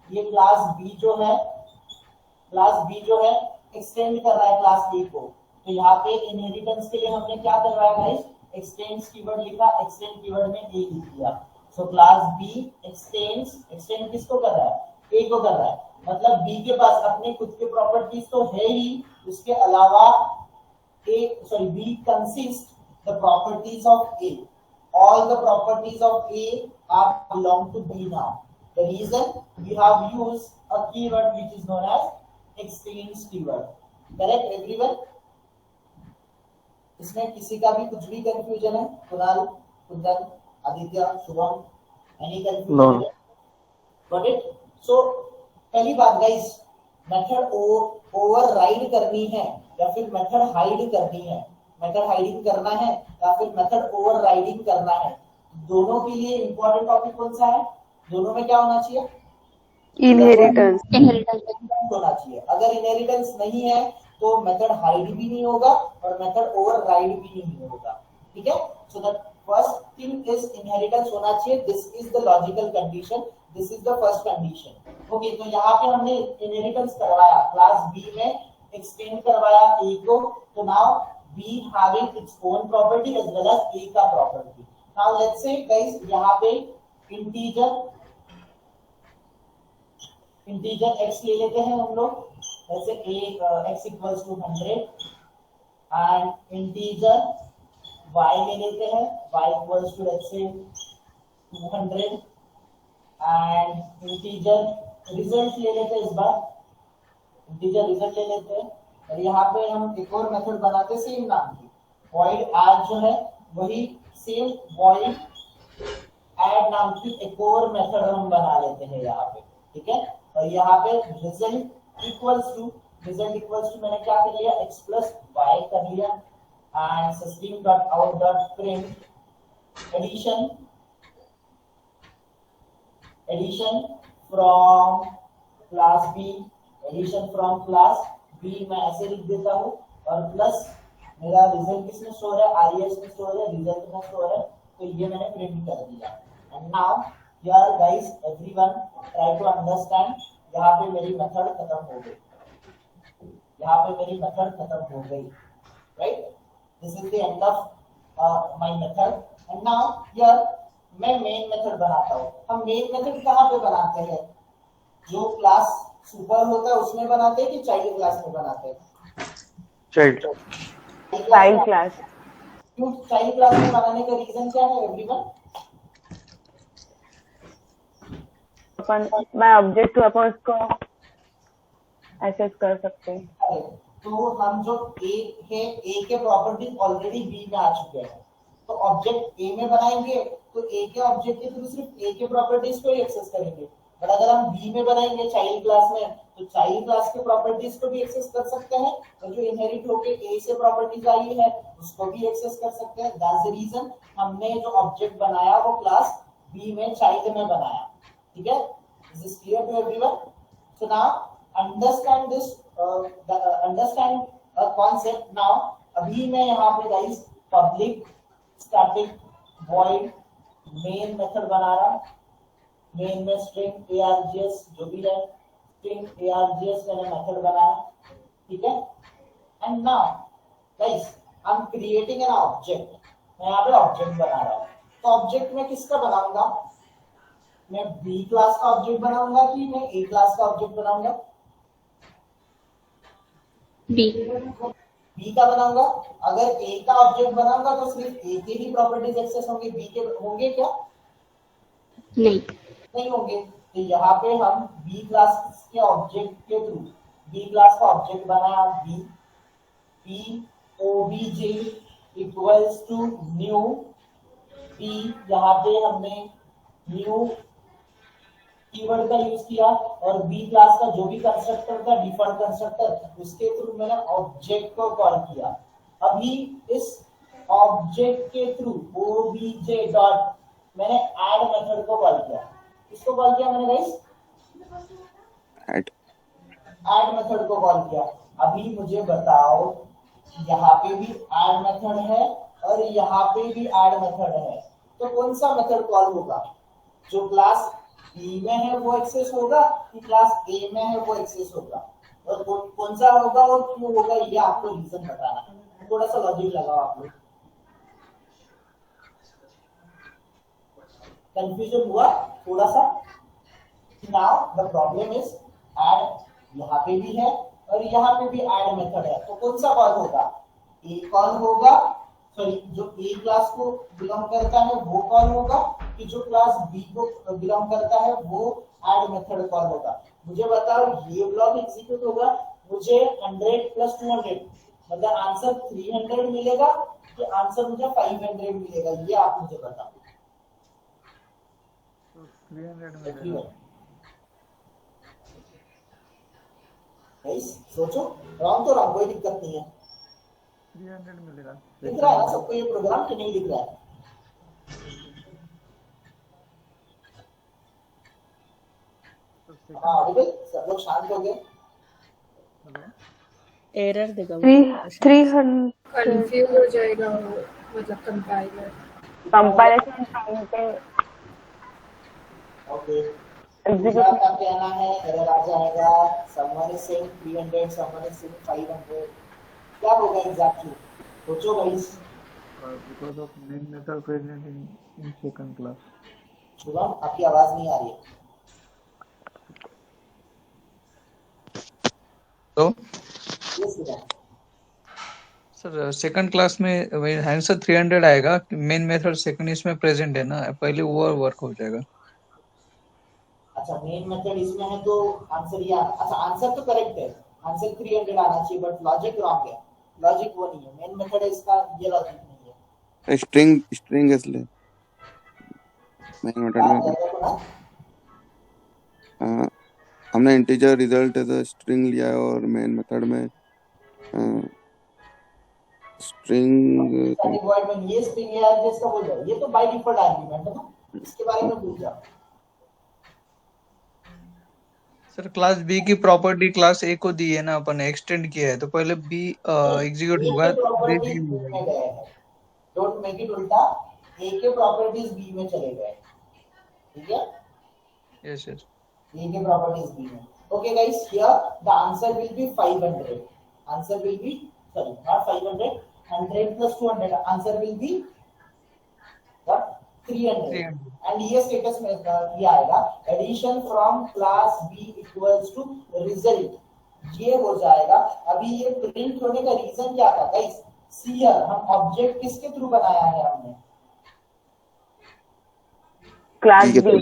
ये क्लास B जो है एक्सटेंड कर रहा है क्लास A को. तो यहाँ पे इनहेरिटेंस के लिए हमने क्या करवाया गाइस? एक्सटेंड्स कीवर्ड लिखा. एक्सटेंड कीवर्ड में A लिख दिया. सो क्लास B एक्सटेंड किसको कर रहा है? A को कर रहा है. मतलब B के पास अपने खुद के प्रॉपर्टीज तो है ही, उसके अलावा B consists the properties of A. All the properties of A are belong to B now. The reason we have used a keyword which is known as extends keyword. Correct everyone? इसमें किसी का भी कुछ भी confusion है? Kunal, Kundan, Aditya, Shubham, any confusion? No. Got it? So पहली बात guys, method override करनी है या फिर मेथड हाइड करनी है, मेथड हाइडिंग करना है या फिर मेथड ओवरराइडिंग करना है, दोनों के लिए इंपॉर्टेंट टॉपिक कौन सा है? दोनों में क्या होना चाहिए? इनहेरिटेंस होना चाहिए. अगर इनहेरिटेंस नहीं है तो मेथड हाइड भी नहीं होगा और मेथड ओवरराइड भी नहीं होगा. ठीक है. So the first thing is inheritance होना चाहिए. This is the logical condition. This is the first condition. Okay. तो यहाँ पे हमने इनहेरिटेंस करवाया, क्लास B में एक्सटेंड करवाया A को. तो now B having its own property as well as A का property. Now let's say guys यहाँ पे इंटीजर x ले लेते हैं हम लोग. जैसे x equals to 100 and integer y ले लेते हैं, y equals to let's say 200 and integer result ले लेते हैं, इस बार इंटीजर रिजल्ट ले लेते हैं और यहाँ पे हम एक और मेथड बनाते हैं सेम नाम की, void add जो है वही सेम void add नाम की एक और मेथड हम बना लेते हैं यहाँ पे, ठीक है। और यहाँ पे रिजल्ट इक्वल्स टू मैंने क्या कर लिया, x प्लस वाई कर लिया and system dot out dot print addition from class B मैं ऐसे लिख देता हूँ और प्लस मेरा रिजल्ट किसमें स्टोर है, आरईएस में स्टोर है, रिजल्ट में स्टोर है, तो ये मैंने प्रिंट कर दिया। And now here guys everyone try to understand, यहाँ पे मेरी मेथड खत्म हो गई, right. This is the end of my method and now here मैं मेन मेथड बनाता हूँ। हम मेन मेथड कहाँ पे बनाते हैं, जो क्लास सुपर होता है उसमें बनाते हैं कि चाइल्ड क्लास में बनाते हैं? Child class. क्यों चाइल्ड क्लास में बनाने का रीजन क्या है एवरीवन? अपन बाय ऑब्जेक्ट तो अपन उसको एक्सेस कर सकते हैं। तो हम जो ए है, ए के प्रॉपर्टीज ऑलरेडी बी में आ चुके हैं, तो ऑब्जेक्ट ए में बनाएंगे तो ए के ऑब्जेक्ट के थ्रू सिर्फ ए के प्रॉपर्टीज को ही एक्सेस करेंगे। बट अगर हम बी में बनाएंगे चाइल्ड क्लास में, तो चाइल्ड क्लास के प्रॉपर्टीज को भी एक्सेस कर सकते हैं और जो इनहेरिट होके ए से प्रॉपर्टीज आई है उसको भी एक्सेस कर सकते हैं। दैट्स द रीजन हमने जो ऑब्जेक्ट बनाया वो क्लास बी में चाइल्ड में बनाया, ठीक है। This is clear to everyone? So now understand this, understand a concept. Now अभी मैं यहाँ पे guys public static void main method बना रहा, मेन में स्ट्रिंग args जो भी है, स्ट्रिंग args मैंने मेथड बनाया, ठीक है। And now guys I am creating an object, मैं यहाँ पे ऑब्जेक्ट बना रहा हूँ। तो ऑब्जेक्ट में किसका बनाऊंगा, मैं बी क्लास का ऑब्जेक्ट बनाऊंगा कि मैं ए क्लास का ऑब्जेक्ट बनाऊंगा? बी का बनाऊंगा। अगर ए का ऑब्जेक्ट बनाऊंगा तो सिर्फ ए के ही प्रॉपर्टीज एक्सेस होंगे, बी के होंगे क्या? नहीं होंगे। तो यहाँ पे हम बी क्लास के ऑब्जेक्ट के थ्रू बी क्लास का ऑब्जेक्ट बनाया, B OBJ equals to new B, यहाँ पे हमने न्यू कीवर्ड का यूज किया और बी क्लास का जो भी कंस्ट्रक्टर था डिफॉल्ट कंस्ट्रक्टर उसके थ्रू मैंने ऑब्जेक्ट को कॉल किया। अभी इस ऑब्जेक्ट के थ्रू ओबीजे डॉट मैंने ऐड मेथड को कॉल किया। किसको कॉल किया मैंने गाइस? ऐड मेथड को कॉल किया। अभी मुझे बताओ, यहाँ पे भी ऐड मेथड है और यहाँ पे भी ऐड मेथड है, तो कौन सा मेथड कॉल होगा? जो क्लास बी में है वो एक्सेस होगा कि क्लास ए में है वो एक्सेस होगा? और कौन सा होगा और क्यों होगा ये आपको रीजन बताना है। थोड़ा सा लॉजिक लगाओ आप लोग। कंफ्यूजन हुआ थोड़ा सा? Now the problem is add यहाँ पे भी है और यहाँ पे भी ऐड मेथड है, तो कौन सा कॉल होगा? ए कॉल होगा, सॉरी जो ए क्लास को बिलोंग करता है वो कॉल होगा कि जो क्लास बी को बिलोंग करता है वो ऐड मेथड कॉल होगा? मुझे बताओ ये ब्लॉक एग्जीक्यूट होगा, मुझे 100 प्लस 200 मतलब आंसर 300 मिलेगा कि आंसर मुझे 500 मिलेगा? ये आप मुझे बताओ। 300 मिलेगा। सोचो, रॉन्ग तो रॉन्ग, कोई दिक्कत नहीं है। 300 मिलेगा। दिख रहा है ना सबको ये प्रोग्राम कि नहीं दिख रहा है? हाँ सब लोग शांत हो गए। एरर देगा 300 कंफ्यूज हो जाएगा मतलब कंपाइलर। कंपाइलेशन टाइम पे ओके, दूसरा क्या कहना है? एरर आ जाएगा, someone is saying 300, someone is saying 500, क्या होगा एग्जैक्टली? सोचो guys. Because of main method present in second class. Shubham आपकी आवाज नहीं आ रही है। तो Yes, सर सेकंड क्लास में आंसर 300 आएगा, मेन मेथड सेकंड इसमें प्रेजेंट है ना, पहले वो वर्क हो जाएगा। अच्छा मेन मेथड इसमें है तो आंसर ये अच्छा आंसर तो करेक्ट है, आंसर 300 आना चाहिए, बट लॉजिक रॉन्ग है, लॉजिक वो नहीं है, मेन मेथड है इसका, ये लॉजिक नहीं है। स्ट्रिंग इसलिए मेन मेथड क्या में क्या क्या बोला? हमने integer result as a string लिया है और मेन मेथड में स्ट्रिंग स्टैटिक वॉइड में ये स्ट्रिंग है एड्रेस का बोल रहा है, ये तो बाय डिफॉल्ट आर्गुमेंट है ना, इसके बारे में भूल जाओ। सर क्लास बी की प्रॉपर्टी क्लास ए को दी है ना, अपन एक्सटेंड किया है, तो पहले बी एग्जीक्यूट होगा, प्रॉपर्टीज बी में गए हैं, डोंट मेक इट उल्टा, ए के प्रॉपर्टीज बी में चले गए, ठीक है? Yes yes. A के properties B में. Okay guys, here the answer will be 500. Answer will be, sorry, not 500, 100 plus 200. Answer will be what? 300. And ये status में ये आएगा. Addition from class B equals to result. ये हो जाएगा. अभी ये print होने का reason क्या था guys? See here, हम object किसके through बनाया है हमने? क्लास बी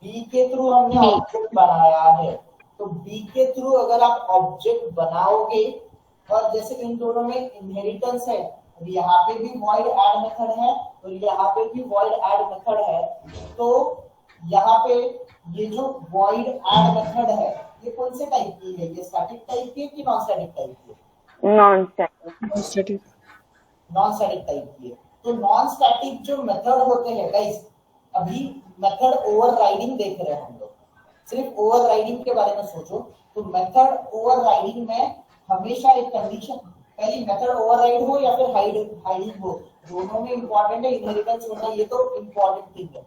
बी के थ्रू हमने ऑब्जेक्ट बनाया है, तो बी के थ्रू अगर आप ऑब्जेक्ट बनाओगे और जैसे इन दोनों में इनहेरिटेंस है, और यहाँ पे भी void add मेथड है और यहाँ पे भी void add मेथड है, तो यहाँ पे ये जो void add मेथड है ये कौन से टाइप की है? ये स्टैटिक टाइप की है कि नॉन स्टैटिक टाइप की है? Non static non static type की है। तो नॉन स्टैटिक जो मेथड होते हैं गाइस, अभी मेथड ओवरराइडिंग देख रहे हैं हम लोग, सिर्फ ओवरराइडिंग के बारे में सोचो, तो मेथड ओवरराइडिंग में हमेशा एक कंडीशन, पहले मेथड ओवरराइड हो या फिर हाइडिंग हो, दोनों में इंपॉर्टेंट है इनहेरिटेंस होना, ये तो इंपॉर्टेंट थिंग है।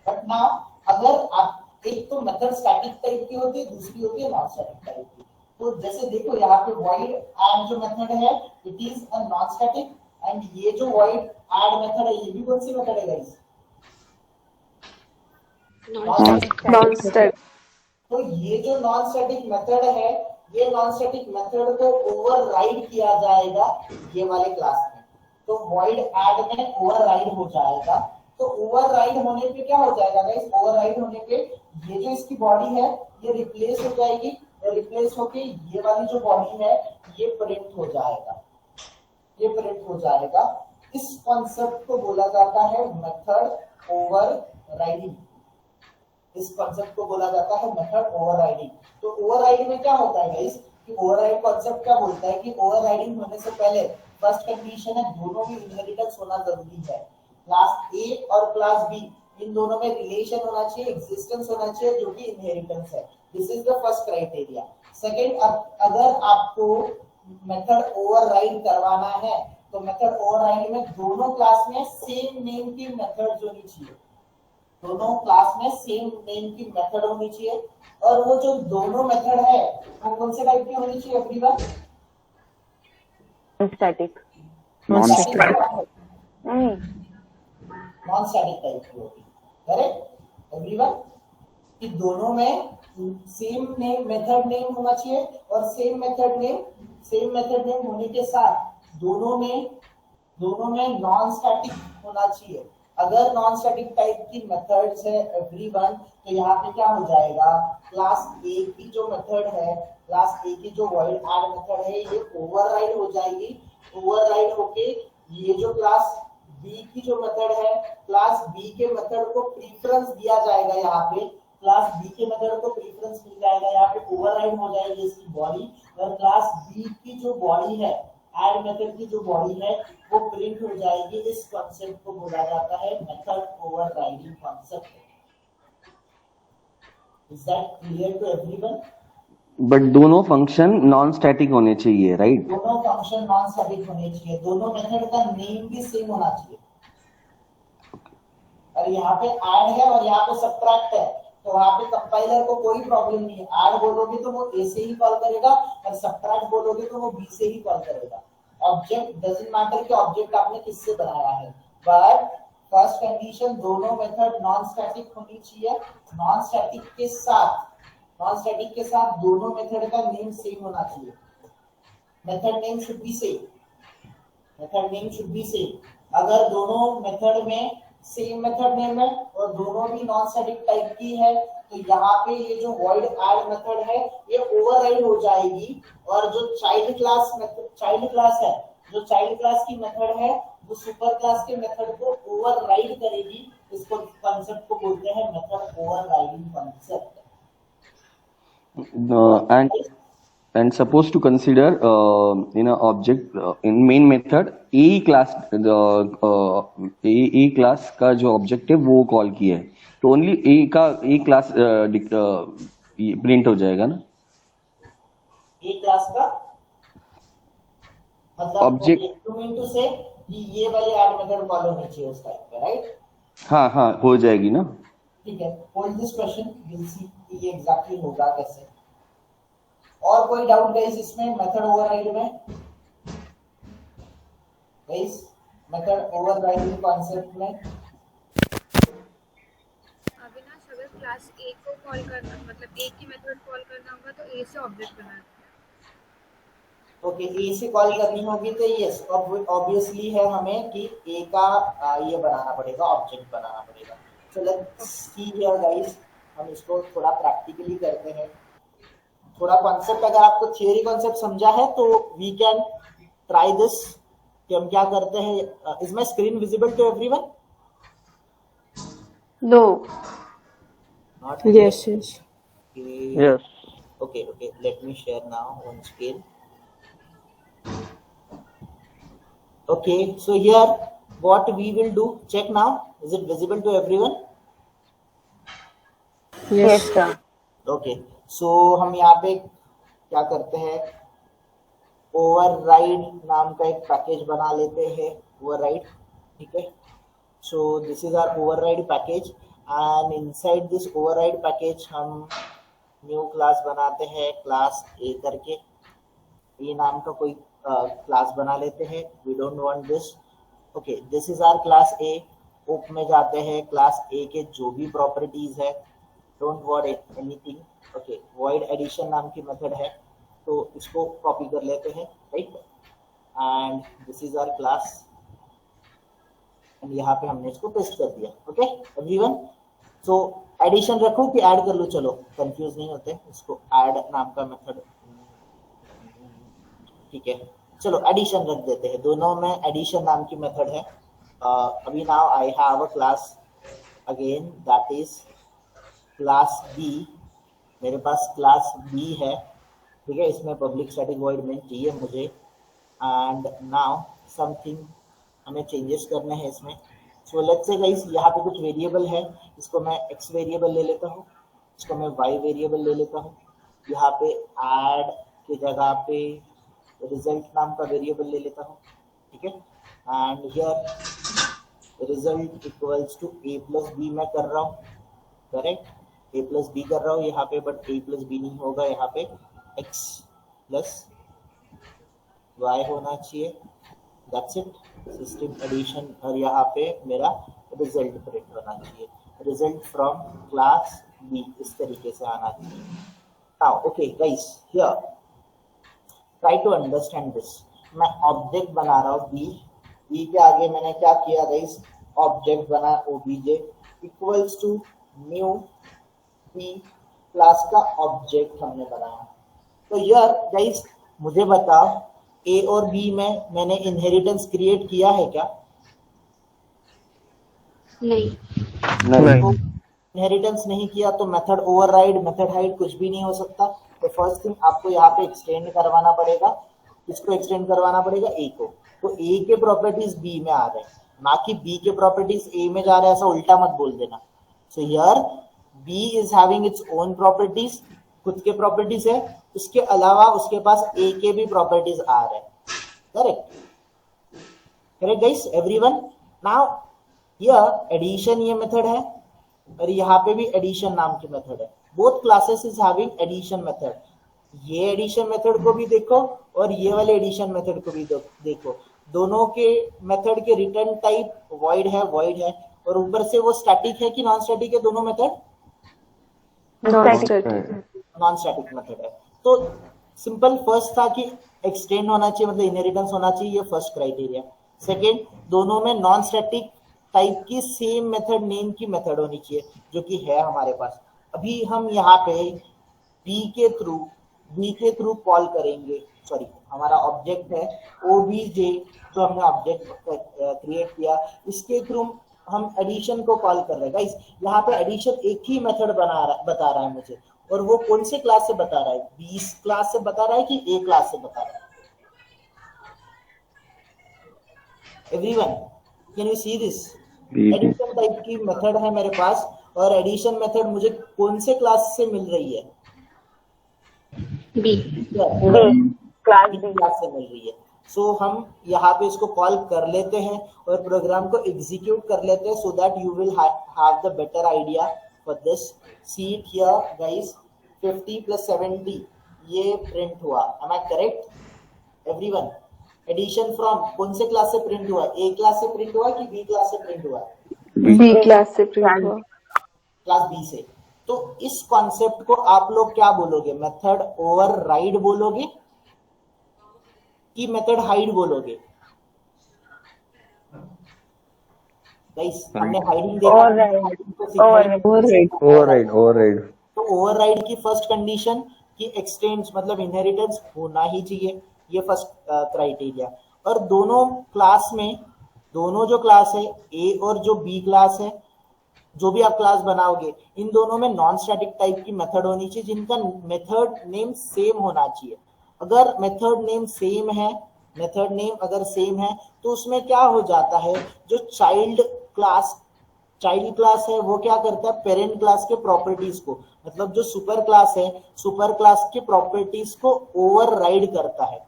बट नाउ अगर आप एक तो मेथड स्टैटिक टाइप की होती है, दूसरी होती है नॉन स्टैटिक टाइप की, तो जैसे देखो यहाँ पे void add जो मेथड है it is a non static, and ये जो void add मेथड है ये भी कौन सी मेथड है गाइस? Non static. तो ये जो नॉन स्टैटिक मेथड है, ये नॉन स्टैटिक मेथड को ओवरराइड किया जाएगा ये वाले क्लास में, तो void add में ओवरराइड हो जाएगा। तो ओवरराइड होने पे क्या हो जाएगा गाइस? ओवरराइड होने पे ये जो इसकी बॉडी है ये रिप्लेस हो जाएगी, और रिप्लेस होके ये वाली जो बॉडी है ये प्रिंट हो जाएगा, ये प्रिंट हो जाएगा। इस कॉन्सेप्ट को बोला जाता है मेथड ओवरराइडिंग, इस कॉन्सेप्ट को बोला जाता है मेथड ओवरराइडिंग। तो ओवरराइड में क्या होता है गाइस कि ओवरराइड कॉन्सेप्ट क्या बोलता है कि ओवरराइडिंग होने से पहले फर्स्ट कंडीशन है दोनों में इनहेरिटेंस होना जरूरी है, क्लास ए और क्लास बी इन दोनों में रिलेशन होना चाहिए, एग्जिस्टेंस होना चाहिए जो कि इनहेरिटेंस है। This is the first criteria. Second, अगर आपको मेथड ओवरराइड करवाना है तो मेथड ओवरराइड में दोनों क्लास में सेम नेम की मेथड होनी चाहिए, दोनों क्लास में सेम नेम की मेथड होनी चाहिए, और वो जो दोनों मेथड है वो कौन से टाइप की होनी चाहिए everyone? Static non static non static type की होगी, करेक्ट एवरीवन? कि दोनों में सेम नेम मेथड नेम होना चाहिए, और सेम मेथड नेम होने के साथ दोनों में नॉन स्टैटिक होना चाहिए। अगर नॉन स्टैटिक टाइप की मेथड्स है एवरीवन, तो यहाँ पे क्या हो जाएगा? क्लास ए की जो मेथड है, क्लास ए की जो void add मेथड है ये ओवरराइड हो जाएगी, ओवरराइड होके ये जो क्लास बी की जो मेथड है, क्लास बी के मेथड को प्रीफरेंस दिया जाएगा, यहाँ पे क्लास बी के मेथड को प्रीफरेंस मिल जाएगा, यहाँ पे ओवरराइड हो जाएगी इसकी बॉडी, और क्लास बी की जो बॉडी है, ऐड मेथड की जो बॉडी है वो प्रिंट हो जाएगी। इस कॉन्सेप्ट को बोला जाता है method overriding concept. Is that clear to everyone? But दोनों फंक्शन नॉन स्टैटिक होने चाहिए, राइट? दोनों फंक्शन नॉन स्टैटिक होने चाहिए, दोनों मेथड का नेम भी सेम होना चाहिए। और यहाँ पे ऐड है और यहाँ पे सब्ट्रैक्ट है, तो वहां पे कंपाइलर को कोई प्रॉब्लम नहीं है, ऐड बोलोगे तो वो ए से ही कॉल करेगा, और सब्ट्रैक्ट बोलोगे तो वो बी से ही कॉल करेगा। ऑब्जेक्ट डजंट मैटर कि ऑब्जेक्ट आपने किससे बनाया है, बट फर्स्ट कंडीशन दोनों मेथड नॉन स्टैटिक होनी चाहिए। नॉन स्टैटिक के साथ दोनों मेथड का नेम सेम होना चाहिए, method name should be same. Method name should be same. अगर दोनों मेथड में सेम मेथड नेम है और दोनों भी नॉन स्टैटिक टाइप की है तो यहाँ पे ये जो void add मेथड है ये ओवरराइड हो जाएगी और जो चाइल्ड क्लास है, जो चाइल्ड क्लास की मेथड है वो सुपर क्लास के मेथड को ओवरराइड करेगी। इसको कॉन्सेप्ट को बोलते हैं method overriding concept. And suppose to consider in a object in main method a class a class का जो object है वो कॉल किया है तो only a class प्रिंट हो जाएगा ना। ए क्लास का मतलब Object- यू मीन टू से ये वाले ऐड मेथड कॉल होनी चाहिए उस टाइप पे, राइट? हाँ हाँ हो जाएगी ना। ठीक है, hold this question, will see ये एग्जैक्टली होगा कैसे। और कोई डाउट गाइस इसमें मेथड ओवरराइड में? गाइस मेथड ओवरराइडिंग कॉन्सेप्ट में अविनाश, अगर क्लास ए को कॉल करना मतलब ए की मेथड कॉल करना होगा तो ए से ऑब्जेक्ट बनाना है। ओके, ए से कॉल करनी होगी तो यस ऑब्वियसली है हमें कि ए का ये बनाना पड़ेगा, ऑब्जेक्ट बनाना पड़ेगा। So let's see here guys, हम इसको थोड़ा प्रैक्टिकली करते हैं। थोड़ा कॉन्सेप्ट अगर आपको थियरी कॉन्सेप्ट समझा है तो वी कैन ट्राई दिस कि हम क्या करते हैं। Is my screen visible to everyone? No. Not Yes, yes. okay. Yes. Okay, let me share now on screen. Okay, so here what we will do, check now, is it visible to everyone? Yes, sir. Okay, so हम यहाँ पे क्या करते हैं, override नाम का एक package बना लेते हैं, ओवरराइड। ठीक है, so this is our override package and inside this override package हम न्यू क्लास बनाते हैं, क्लास ए करके। ये नाम का कोई क्लास बना लेते हैं, we don't want this. Okay, this is our class A. ओप में जाते हैं, क्लास ए के जो भी प्रॉपर्टीज है, don't what anything. Okay, void addition नाम की मेथड है तो इसको कॉपी कर लेते हैं, right? And this is our class and यहाँ पे हमने इसको पेस्ट कर दिया। ओके एवरीवन, सो एडिशन रखो कि ऐड कर लो? चलो कंफ्यूज नहीं होते, इसको ऐड नाम का मेथड, ठीक है, चलो एडिशन रख देते हैं। दोनों में एडिशन नाम की मेथड है। अभी now I have a class again that is class B. मेरे पास क्लास बी है, ठीक है, इसमें पब्लिक स्टैटिक वॉइड मेन चाहिए मुझे। एंड नाउ समथिंग हमें चेंजेस करने हैं इसमें। सो लेट्स से गाइस यहाँ पे कुछ वेरिएबल है, इसको मैं एक्स वेरिएबल ले लेता हूँ, इसको मैं वाई वेरिएबल ले लेता हूँ। यहाँ पे ऐड की जगह पे रिजल्ट नाम का वेरिएबल ले लेता हूँ, ठीक है। And here result equals to A plus B मैं कर रहा हूँ, करेक्ट, ए प्लस बी कर रहा हूँ यहाँ पे, बट ए प्लस बी नहीं होगा, यहाँ पे एक्स प्लस वाई होना चाहिए, दैट्स इट, सिस्टम एडिशन। और यहाँ पे मेरा रिजल्ट प्रिंट होना चाहिए, रिजल्ट फ्रॉम क्लास बी, इस तरीके से आना चाहिए। Now okay guys, here try to understand this. मैं ऑब्जेक्ट बना रहा हूँ बी, बी के आगे मैंने क्या किया गाइस, ऑब्जेक्ट बना OBJ equals to new B, class का ऑब्जेक्ट हमने बनाया। तो यार गाइस मुझे बताओ, ए और बी में मैंने इनहेरिटेंस क्रिएट किया है क्या? नहीं। नहीं। इनहेरिटेंस नहीं किया तो मेथड ओवरराइड, मेथड हाइड कुछ भी नहीं हो सकता। तो फर्स्ट थिंग आपको यहाँ पे एक्सटेंड करवाना पड़ेगा, इसको एक्सटेंड करवाना पड़ेगा ए को। तो ए के प्रॉपर्टीज बी में आ रहे हैं, ना कि बी के प्रॉपर्टीज ए में जा रहे हैं, ऐसा उल्टा मत बोल देना। So here B is having its own properties, खुद के प्रॉपर्टीज है, उसके अलावा उसके पास ए के भी प्रॉपर्टीज आ रहे हैं, correct, correct guys everyone. Now here addition ये मेथड है और यहाँ पे भी एडिशन नाम की मेथड है। Both classes is having addition method. ये एडिशन मेथड को भी देखो और ये वाले एडिशन मेथड को भी देखो, दोनों के मेथड के रिटर्न टाइप वॉइड है, वॉइड है, और ऊपर से वो स्टैटिक है कि नॉन स्टैटिक है, दोनों method Non-static. Non static method है। तो सिंपल फर्स्ट था कि एक्सटेंड होना चाहिए, मतलब इनहेरिटेंस होना चाहिए, ये फर्स्ट क्राइटेरिया। सेकंड, दोनों में नॉन स्टैटिक टाइप की सेम मेथड नेम की मेथड होनी चाहिए, जो कि है हमारे पास। अभी हम यहाँ पे बी के थ्रू कॉल करेंगे, सॉरी हमारा ऑब्जेक्ट है ओबीजे, जो हमने ऑब्जेक्ट क्रिएट किया, इसके थ्रू हम एडिशन को कॉल कर रहे हैं। गाइस यहाँ पे एडिशन एक ही मेथड बता रहा है मुझे, और वो कौन से क्लास से बता रहा है, 20 क्लास से बता रहा है कि ए क्लास से बता रहा है? Everyone can you see this? Addition type की मेथड है मेरे पास, और एडिशन मेथड मुझे कौन से क्लास से मिल रही है? बी क्लास से मिल रही है। सो हम यहाँ पे इसको कॉल कर लेते हैं और प्रोग्राम को एग्जीक्यूट कर लेते हैं, so that you will have the better idea for this. See it here guys, 50 + 70 ये प्रिंट हुआ। Am I correct everyone? Addition from कौन से क्लास से प्रिंट हुआ? ए क्लास से प्रिंट हुआ कि बी क्लास से प्रिंट हुआ? बी क्लास से प्रिंट हुआ, क्लास बी से। तो इस कॉन्सेप्ट को आप लोग क्या बोलोगे? मेथड ओवरराइड बोलोगे कि मेथड हाइड बोलोगे? गाइस हमने हाइडिंग देखा, ओवरराइड। तो ओवरराइड की फर्स्ट कंडीशन कि एक्सटेंड्स मतलब इनहेरिटेंस होना ही चाहिए, ये फर्स्ट क्राइटेरिया। और दोनों क्लास में, दोनों जो क्लास है ए और जो बी क्लास है, जो भी आप क्लास बनाओगे, इन दोनों में नॉन स्टैटिक टाइप की मेथड होनी चाहिए, जिनका मेथड नेम सेम होना चाहिए। अगर मेथड नेम सेम है, मेथड नेम अगर सेम है, तो उसमें क्या हो जाता है, जो चाइल्ड क्लास है वो क्या करता है, पेरेंट क्लास के प्रॉपर्टीज को, मतलब जो सुपर क्लास है, सुपर क्लास के प्रॉपर्टीज को ओवरराइड करता है।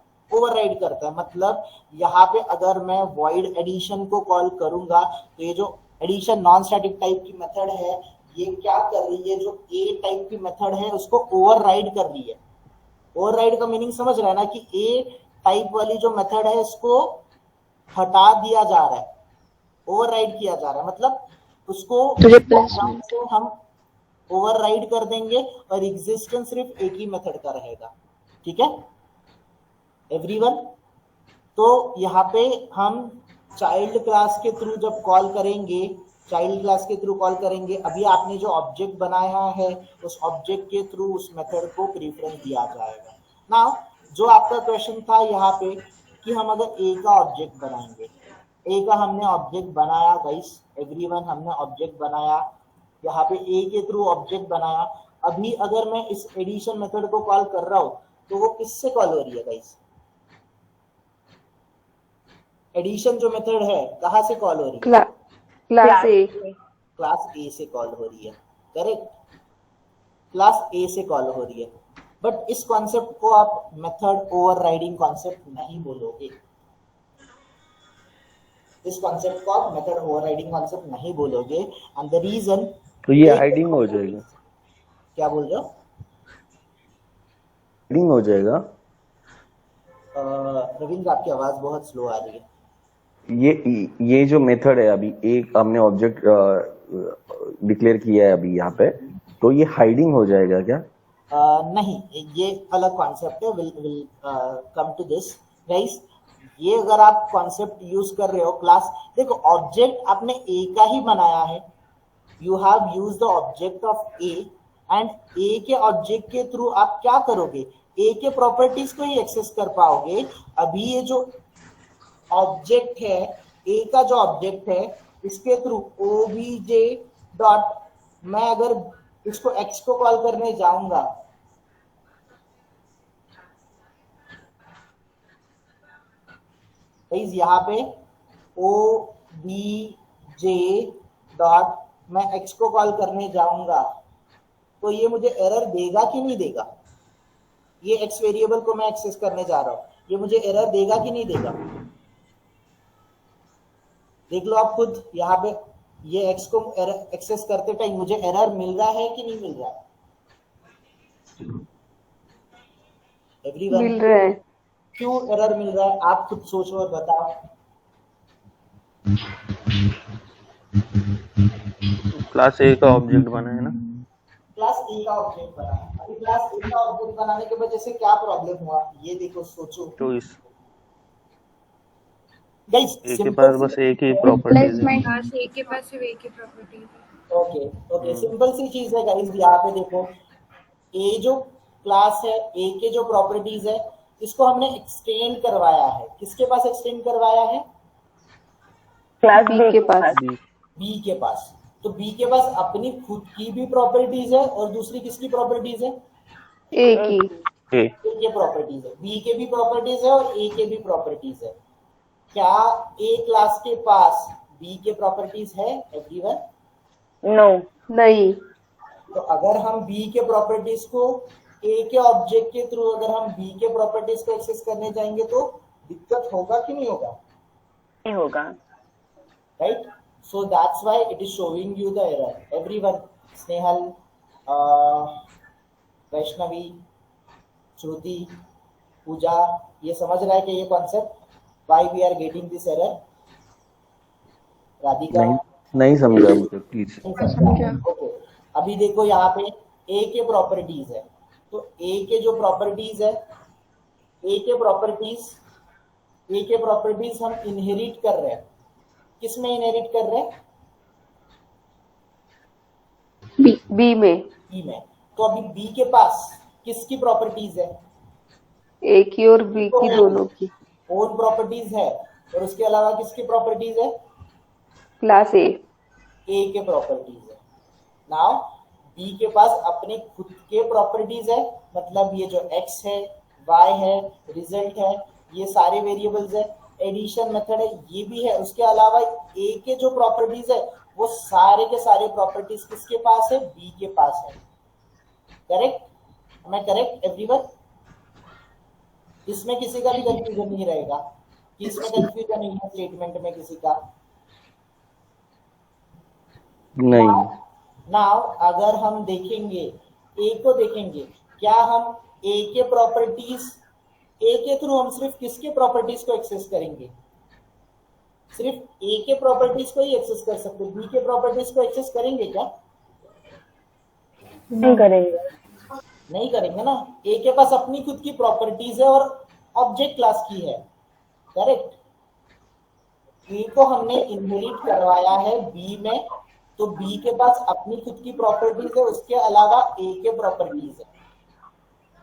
मतलब यहाँ पे अगर मैं वॉइड एडिशन को कॉल करूंगा, तो ये जो एडिशन नॉन स्टैटिक टाइप की मेथड है, ये क्या कर रही है, जो ए टाइप की मेथड है उसको ओवरराइड कर रही है। ओवरराइड का मीनिंग समझ रहा है ना, कि ए टाइप वाली जो मेथड है इसको हटा दिया जा रहा है, ओवरराइड किया जा रहा है, मतलब उसको से हम ओवरराइड कर देंगे और एग्जिस्टेंस सिर्फ एक ही मेथड का रहेगा। ठीक है एवरीवन? तो यहाँ पे हम चाइल्ड क्लास के थ्रू जब कॉल करेंगे, अभी आपने जो ऑब्जेक्ट बनाया है उस ऑब्जेक्ट के थ्रू उस मेथड को प्रेफरेंस दिया जाएगा। नाउ जो आपका क्वेश्चन था यहाँ पे कि हम अगर ए का ऑब्जेक्ट बनाएंगे, ए का हमने ऑब्जेक्ट बनाया गाइस, एवरीवन हमने ऑब्जेक्ट बनाया, यहाँ पे ए के थ्रू ऑब्जेक्ट बनाया। अभी अगर मैं इस एडिशन मेथड को कॉल कर रहा हूँ, तो वो किससे कॉल हो रही है गाइस? एडिशन जो मेथड है कहाँ से कॉल हो रही है? क्लास ए से कॉल हो रही है, करेक्ट? क्लास ए से कॉल हो रही है। बट इस कॉन्सेप्ट को आप मेथड ओवरराइडिंग कॉन्सेप्ट नहीं बोलोगे, इस कॉन्सेप्ट को आप मेथड ओवरराइडिंग कॉन्सेप्ट नहीं बोलोगे। एंड द रीजन, तो ये हाइडिंग हो जाएगा। क्या बोल रहे हो? हाइडिंग हो जाएगा। रविंद्र आपकी आवाज बहुत स्लो आ रही है। ये जो मेथड है, अभी एक हमने ऑब्जेक्ट डिक्लेयर किया है अभी यहाँ पे, तो ये हाइडिंग हो जाएगा क्या? नहीं, ये अलग कॉन्सेप्ट है, will come to this guys. ये अगर आप कॉन्सेप्ट यूज कर रहे हो क्लास, देखो ऑब्जेक्ट आपने ए का ही बनाया है, you have use the object of A, and A के ऑब्जेक्ट के थ्रू आप क्या करोगे, ए के प्रॉपर्टीज को ही एक्सेस कर पाओगे। अभी ये जो ऑब्जेक्ट है, ए का जो ऑब्जेक्ट है, इसके थ्रू ओबीजे डॉट, मैं अगर इसको एक्स को कॉल करने जाऊंगा, यहाँ पे ओबीजे डॉट मैं एक्स को कॉल करने जाऊंगा, तो ये मुझे एरर देगा कि नहीं देगा? ये एक्स वेरिएबल को मैं एक्सेस करने जा रहा हूँ, ये मुझे एरर देगा कि नहीं देगा? देख लो आप खुद, यहाँ पे ये एक्स को एक्सेस करते टाइम मुझे एरर मिल रहा है कि नहीं मिल रहा है? एवरीवन मिल रहा है। क्यों एरर मिल रहा है? आप खुद सोचो और बताओ। क्लास ए का ऑब्जेक्ट बना है ना, क्लास ए का ऑब्जेक्ट बना। अभी क्लास ए का ऑब्जेक्ट बनाने के वजह से क्या प्रॉब्लम हुआ, ये देखो, सोचो। तो इस गाइस ए के पास बस एक ही प्रॉपर्टीज है। क्लास ए के पास सिर्फ एक ही प्रॉपर्टी है। ओके सिंपल सी चीज है गाइस। यहाँ पे देखो, ए जो क्लास है, ए के जो प्रॉपर्टीज है, इसको हमने एक्सटेंड करवाया है। किसके पास एक्सटेंड करवाया है? क्लास बी के पास। बी के पास। तो बी के पास अपनी खुद की भी प्रॉपर्टीज है और दूसरी किसकी प्रॉपर्टीज है? ए की। ए के प्रॉपर्टीज है। बी के भी प्रॉपर्टीज है और ए के भी प्रॉपर्टीज है। क्या ए क्लास के पास बी के प्रॉपर्टीज है एवरीवन? नो, नहीं। तो अगर हम बी के प्रॉपर्टीज को ए के ऑब्जेक्ट के थ्रू, अगर हम बी के प्रॉपर्टीज को एक्सेस करने जाएंगे तो दिक्कत होगा कि नहीं होगा? नहीं होगा। Right? So that's why it is showing you the error. Everyone, Snehal, Vaishnavi, Shruti, Pooja, ये समझ रहा है कि ये concept why we are getting this error? Radhika नहीं समझा मुझे, प्लीज। ओके, अभी देखो यहाँ पे ए के प्रॉपर्टीज है। तो ए के जो प्रॉपर्टीज है, ए के प्रॉपर्टीज हम इनहेरिट कर रहे हैं। किस में इनहेरिट कर रहे हैं? बी में। बी में। तो अभी बी के पास किसकी प्रॉपर्टीज है? ए की और बी की, दोनों की ओन प्रॉपर्टीज है। और उसके अलावा किसकी प्रॉपर्टीज है? क्लास ए के प्रॉपर्टीज है। नाउ बी के पास अपने खुद के प्रॉपर्टीज है, मतलब ये जो एक्स है, वाई है, रिजल्ट है, ये सारे वेरिएबल्स है। एडिशन मेथड है, ये भी है। उसके अलावा ए के जो प्रॉपर्टीज है वो सारे के सारे प्रॉपर्टीज किसके पास है? बी के पास है। करेक्ट? मैं करेक्ट एवरीवन? इसमें किसी का भी कंफ्यूजन नहीं रहेगा कि इसमें कंफ्यूजन नहीं है स्टेटमेंट में किसी का? नहीं। नाउ अगर हम देखेंगे ए को, देखेंगे क्या हम ए के प्रॉपर्टीज, ए के थ्रू हम सिर्फ किसके प्रॉपर्टीज को एक्सेस करेंगे? सिर्फ ए के प्रॉपर्टीज को ही एक्सेस कर सकते हैं। बी के प्रॉपर्टीज को एक्सेस करेंगे क्या? नहीं करेंगे। नहीं करेंगे ना। ए के पास अपनी खुद की प्रॉपर्टीज है और ऑब्जेक्ट क्लास की है। करेक्ट? ए को हमने इनहेरिट करवाया है बी में, तो बी के पास अपनी खुद की प्रॉपर्टीज है, उसके अलावा ए के प्रॉपर्टीज है।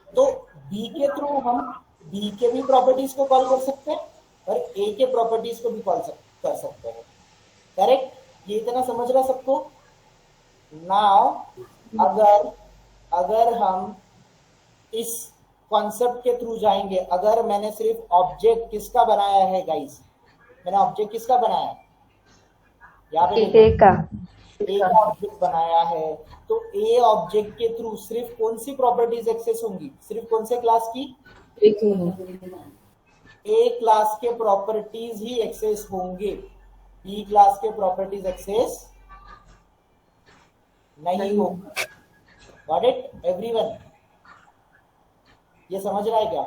तो बी के थ्रू हम बी के भी प्रॉपर्टीज को कॉल कर सकते हैं और ए के प्रॉपर्टीज को भी कॉल कर सकते हैं। करेक्ट? ये इतना समझ रहा सबको? नाउ अगर हम इस कॉन्सेप्ट के थ्रू जाएंगे, अगर मैंने सिर्फ ऑब्जेक्ट किसका बनाया है गाइस? मैंने ऑब्जेक्ट किसका बनाया है? यहाँ पे ए का ऑब्जेक्ट बनाया है। तो ए ऑब्जेक्ट के थ्रू सिर्फ कौन सी प्रॉपर्टीज एक्सेस होंगी? सिर्फ कौन से क्लास की? ए क्लास के प्रॉपर्टीज ही एक्सेस होंगे। बी क्लास के प्रॉपर्टीज एक्सेस नहीं होंगे। Got it everyone? ये समझ रहा है क्या?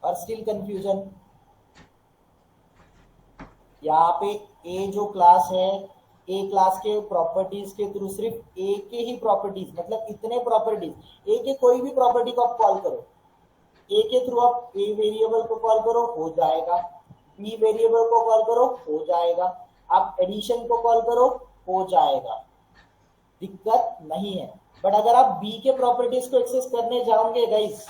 और स्टिल कंफ्यूजन? यहाँ पे ए जो क्लास है, ए क्लास के प्रॉपर्टीज के थ्रू सिर्फ ए के ही प्रॉपर्टीज, मतलब इतने प्रॉपर्टीज, ए के कोई भी प्रॉपर्टी को आप कॉल करो, ए के थ्रू आप ए वेरिएबल को कॉल करो, हो जाएगा। बी वेरिएबल को कॉल करो, हो जाएगा। आप एडिशन को कॉल करो, हो जाएगा। दिक्कत नहीं है। बट अगर आप बी के प्रॉपर्टीज को एक्सेस करने जाओगे गाइस,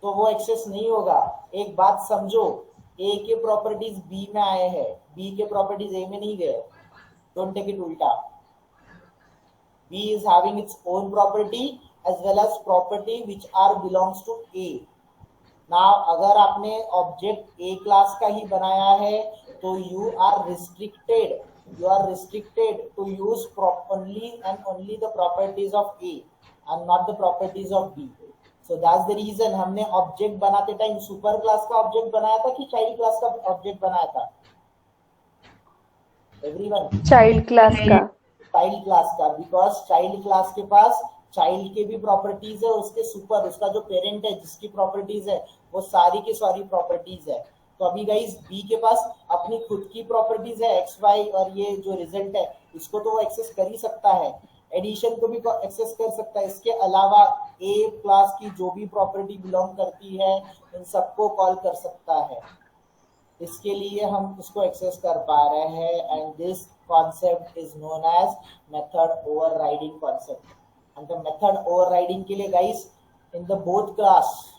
तो वो एक्सेस नहीं होगा। एक बात समझो, ए के प्रॉपर्टीज बी में आए हैं, बी के प्रॉपर्टीज ए में नहीं गए। डोंट टेक इट उल्टा। B is having its own property as well as property which are belongs to A. Now अगर आपने ऑब्जेक्ट A क्लास का ही बनाया है तो you are restricted to use only and only the properties of A and not the properties of B. So that's the reason हमने object बनाते time super class का ऑब्जेक्ट बनाया था कि चाइल्ड क्लास का ऑब्जेक्ट बनाया था? एवरीवन? चाइल्ड क्लास का। चाइल्ड क्लास का, बिकॉज चाइल्ड क्लास के पास चाइल्ड के भी प्रॉपर्टीज है, उसके सुपर, उसका जो पेरेंट है जिसकी प्रॉपर्टीज है वो सारी की सारी प्रॉपर्टीज है। तो अभी गाइस बी के पास अपनी खुद की प्रॉपर्टीज है, एक्स वाई, और ये जो रिजल्ट है इसको तो वो एक्सेस कर ही सकता है। एडिशन को भी एक्सेस कर सकता है। इसके अलावा ए क्लास की जो भी प्रॉपर्टी बिलोंग करती है इन सबको कॉल कर सकता है। इसके लिए हम उसको एक्सेस कर पा रहे हैं and this concept is known as method overriding concept. And the method overriding के लिए guys in the both class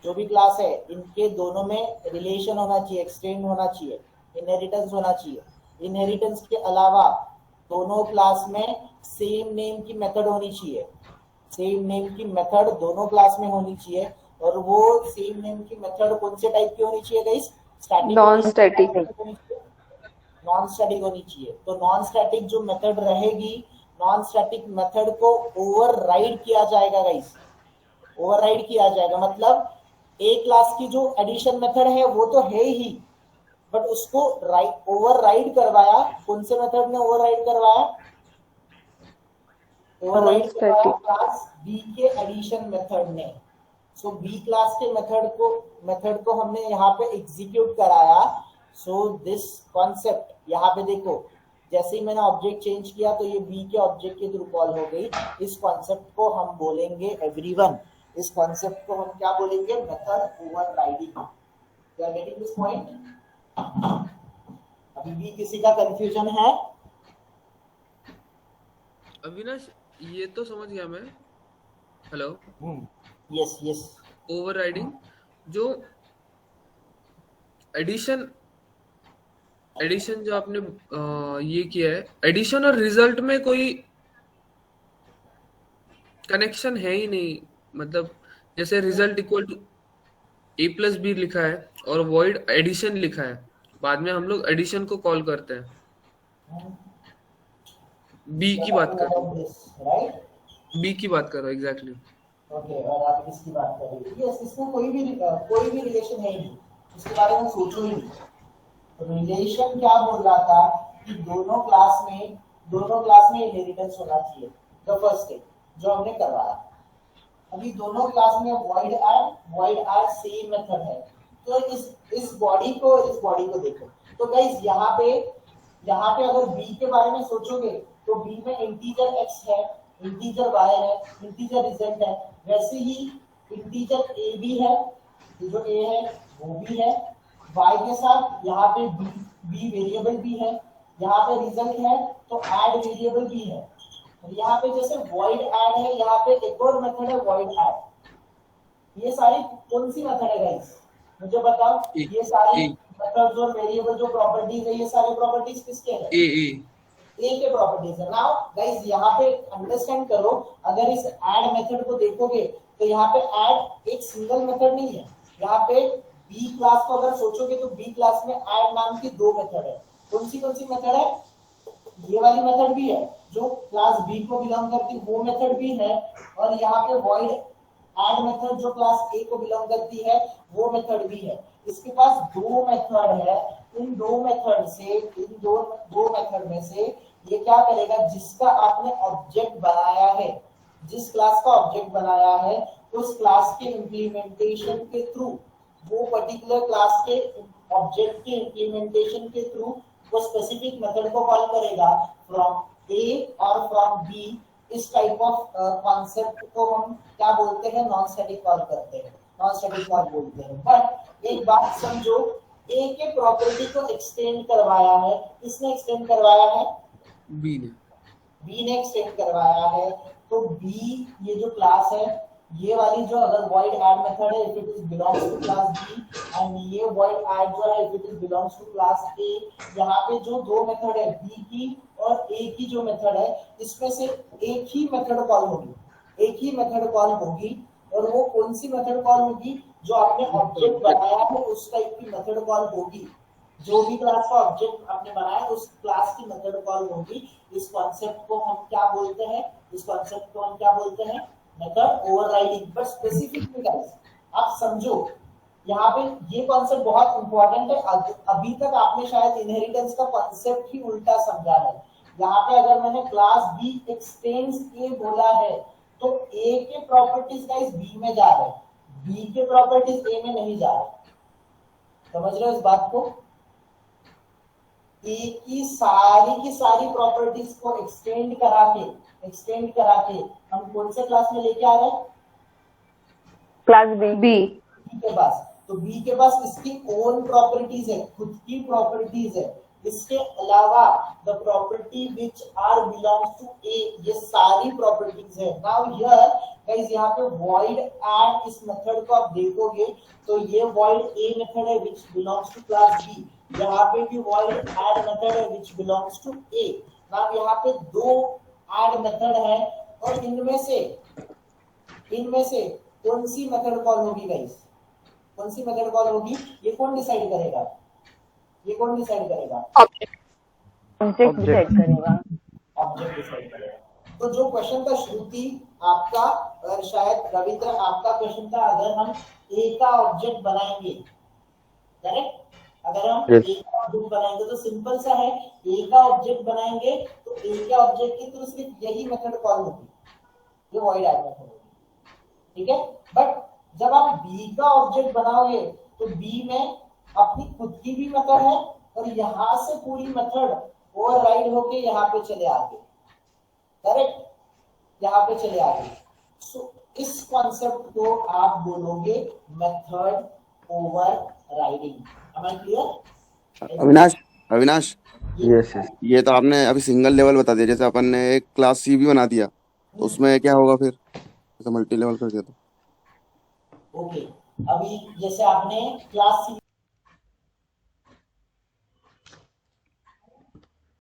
जो भी क्लास है इनके दोनों में रिलेशन होना चाहिए, एक्सटेंड होना चाहिए, इनहेरिटेंस होना चाहिए। इनहेरिटेंस के अलावा दोनों क्लास में सेम नेम की मेथड होनी चाहिए, सेम नेम की मेथड दोनों क्लास में होनी चाहिए। और वो सेम नेम की मेथड कौन से टाइप की होनी चाहिए guys? Static, non static, non static होनी चाहिए। तो नॉन स्टैटिक जो मेथड रहेगी, नॉन स्टैटिक मेथड को ओवरराइड किया जाएगा गाइस, ओवरराइड किया जाएगा। मतलब ए क्लास की जो एडिशन मेथड है वो तो है ही, बट उसको ओवरराइड करवाया, कौन से मेथड ने ओवरराइड करवाया? ओवरराइड करवाया क्लास बी के एडिशन मेथड ने। सो बी क्लास के मेथड को हमने यहाँ पे एग्जीक्यूट कराया। सो दिस कॉन्सेप्ट यहाँ पे देखो, जैसे ही मैंने ऑब्जेक्ट चेंज किया तो ये बी के ऑब्जेक्ट के थ्रू कॉल हो गई। इस कॉन्सेप्ट को हम बोलेंगे एवरीवन, इस कॉन्सेप्ट को हम क्या बोलेंगे? Method overriding. You are getting this point? अभी भी किसी का कंफ्यूजन है? अविनाश ये तो समझ गया मैं। Hello, yes yes. ओवरराइडिंग जो एडिशन जो आपने ये किया है, एडिशन और रिजल्ट में कोई कनेक्शन है ही नहीं। मतलब जैसे result equal to A plus B लिखा है और वॉइड एडिशन लिखा है, बाद में हम लोग एडिशन को कॉल करते हैं। बी की बात कर रहा हूँ, बी की बात कर रहा हूँ एग्जैक्टली। ओके, और आप किसकी बात कर रहे हो? यस, इसमें कोई भी रिलेशन है ही नहीं, इसके बारे में सोचो ही नहीं। रिलेशन क्या बोल रहा था कि दोनों क्लास में इनहेरिटेंस होना चाहिए। द फर्स्ट थिंग जो हमने करवाया, अभी दोनों क्लास में वॉइड ऐड सेम मेथड है। तो इस बॉडी को देखो। तो गाइस यहाँ पे अगर बी के बारे में सोचोगे तो बी में इंटीजर x है, इंटीजर y है, इंटीजर z है। वैसे ही इंटीजर a भी है, जो a है वो भी है। y के साथ यहाँ पे b वेरिएबल भी है, यहाँ पे रिजल्ट है तो ऐड वेरिएबल भी है। यहाँ पे जैसे void add है, यहाँ पे एक और मेथड है void add। ये सारी कौन सी मेथड है गाइस? मुझे बताओ। ये सारी मेथड्स और वेरिएबल जो प्रॉपर्टीज है, ये सारे प्रॉपर्टीज किसके हैं? ए के प्रॉपर्टीज है। नाउ गाइस यहाँ पे अंडरस्टैंड करो, अगर इस ऐड मेथड को देखोगे तो यहाँ पे ऐड एक सिंगल मेथड नहीं है। यहाँ पे बी क्लास को अगर सोचोगे तो बी क्लास में ऐड नाम की दो मेथड है। कौन सी मेथड है? ये वाली मेथड भी है जो क्लास बी को बिलोंग करती, वो मेथड भी है। और यहाँ पे वॉइड ऐड मेथड जो क्लास ए को बिलोंग करती है, वो मेथड भी है। इसके पास दो मेथड है। इन दो मेथड में से ये क्या करेगा? जिसका आपने ऑब्जेक्ट बनाया है, जिस क्लास का ऑब्जेक्ट बनाया है, उस क्लास के इम्प्लीमेंटेशन के थ्रू, वो पर्टिकुलर क्लास के ऑब्जेक्ट के इम्प्लीमेंटेशन के थ्रू वो स्पेसिफिक मेथड को कॉल करेगा फ्रॉम ए और फ्रॉम बी। इस टाइप ऑफ कॉन्सेप्ट को हम क्या बोलते हैं? नॉन स्टैटिक कॉल करते हैं, नॉन स्टैटिक कॉल बोलते हैं। बट एक बात समझो, ए के प्रॉपर्टी को एक्सटेंड करवाया है, किसने एक्सटेंड करवाया है? बी ने एक्सटेंड करवाया है। तो बी ये जो क्लास है, ये वाली जो अगर void add मेथड है, if it is belongs to class B, and ये void add जो है if it is belongs to class A, यहाँ पे जो दो मेथड है B की और A की जो मेथड है, इसमें से एक ही मेथड कॉल होगी। और वो कौन सी मेथड कॉल होगी? जो आपने ऑब्जेक्ट बनाया है उस टाइप की मेथड कॉल होगी। जो भी क्लास का ऑब्जेक्ट आपने बनाया उस क्लास की मेथड कॉल होगी। इस कॉन्सेप्ट को हम क्या बोलते हैं? Method overriding. But specifically guys आप समझो, यहाँ पे ये कॉन्सेप्ट बहुत इंपॉर्टेंट है। अभी तक आपने शायद इनहेरिटेंस का कॉन्सेप्ट ही उल्टा समझा है। यहाँ पे अगर मैंने क्लास बी एक्सटेंड्स ए बोला है तो ए के प्रॉपर्टीज गाइस बी में जा रहे हैं, बी के प्रॉपर्टीज ए में नहीं जा रहे। समझ रहे हो इस बात को? ए की सारी प्रॉपर्टीज को एक्सटेंड करा के हम कौन से क्लास में लेके आ रहे हैं? Class B. बी। बी के पास, तो बी के पास इसकी ओन प्रॉपर्टीज है, खुद की प्रॉपर्टीज है। इसके अलावा the property which are belongs to A, ये सारी प्रॉपर्टीज है। नाउ हियर गाइस यहाँ पे void add इस मेथड को आप देखोगे तो ये void a मेथड है which belongs to class B, यहाँ पे भी void add मेथड है which belongs to A। Now यहाँ पे दो add मेथड है और इनमें से कौन सी मेथड कॉल होगी गाइस? कौन सी मेथड कॉल होगी ये कौन डिसाइड करेगा? ऑब्जेक्ट डिसाइड करेगा। ऑब्जेक्ट डिसाइड करेगा। तो जो क्वेश्चन था श्रुति आपका और शायद रविंद्र आपका क्वेश्चन था, अगर हम ए का ऑब्जेक्ट बनाएंगे, करेक्ट? अगर हम Yes. ए का ऑब्जेक्ट बनाएंगे तो सिंपल सा है, ए का ऑब्जेक्ट बनाएंगे तो ए के ऑब्जेक्ट की तो सिर्फ यही मेथड कॉल होगी, ये void add मेथड होगी, ठीक है? बट जब आप बी का ऑब्जेक्ट बनाओगे तो बी में अपनी खुद की भी मेथड है और यहाँ से पूरी मेथड ओवरराइड होके यहाँ पे चले आगे, करेक्ट? यहाँ पे चले आगे। सो इस कॉन्सेप्ट को आप बोलोगे method overriding. Am I clear? Avinash yes yes ये तो आपने अभी सिंगल लेवल बता दिया, जैसे अपन ने एक क्लास सी भी बना दिया तो उसमें क्या होगा फिर, जैसे मल्टी लेवल कर दिया तो? ओके, अभी जैसे आपने क्लास सी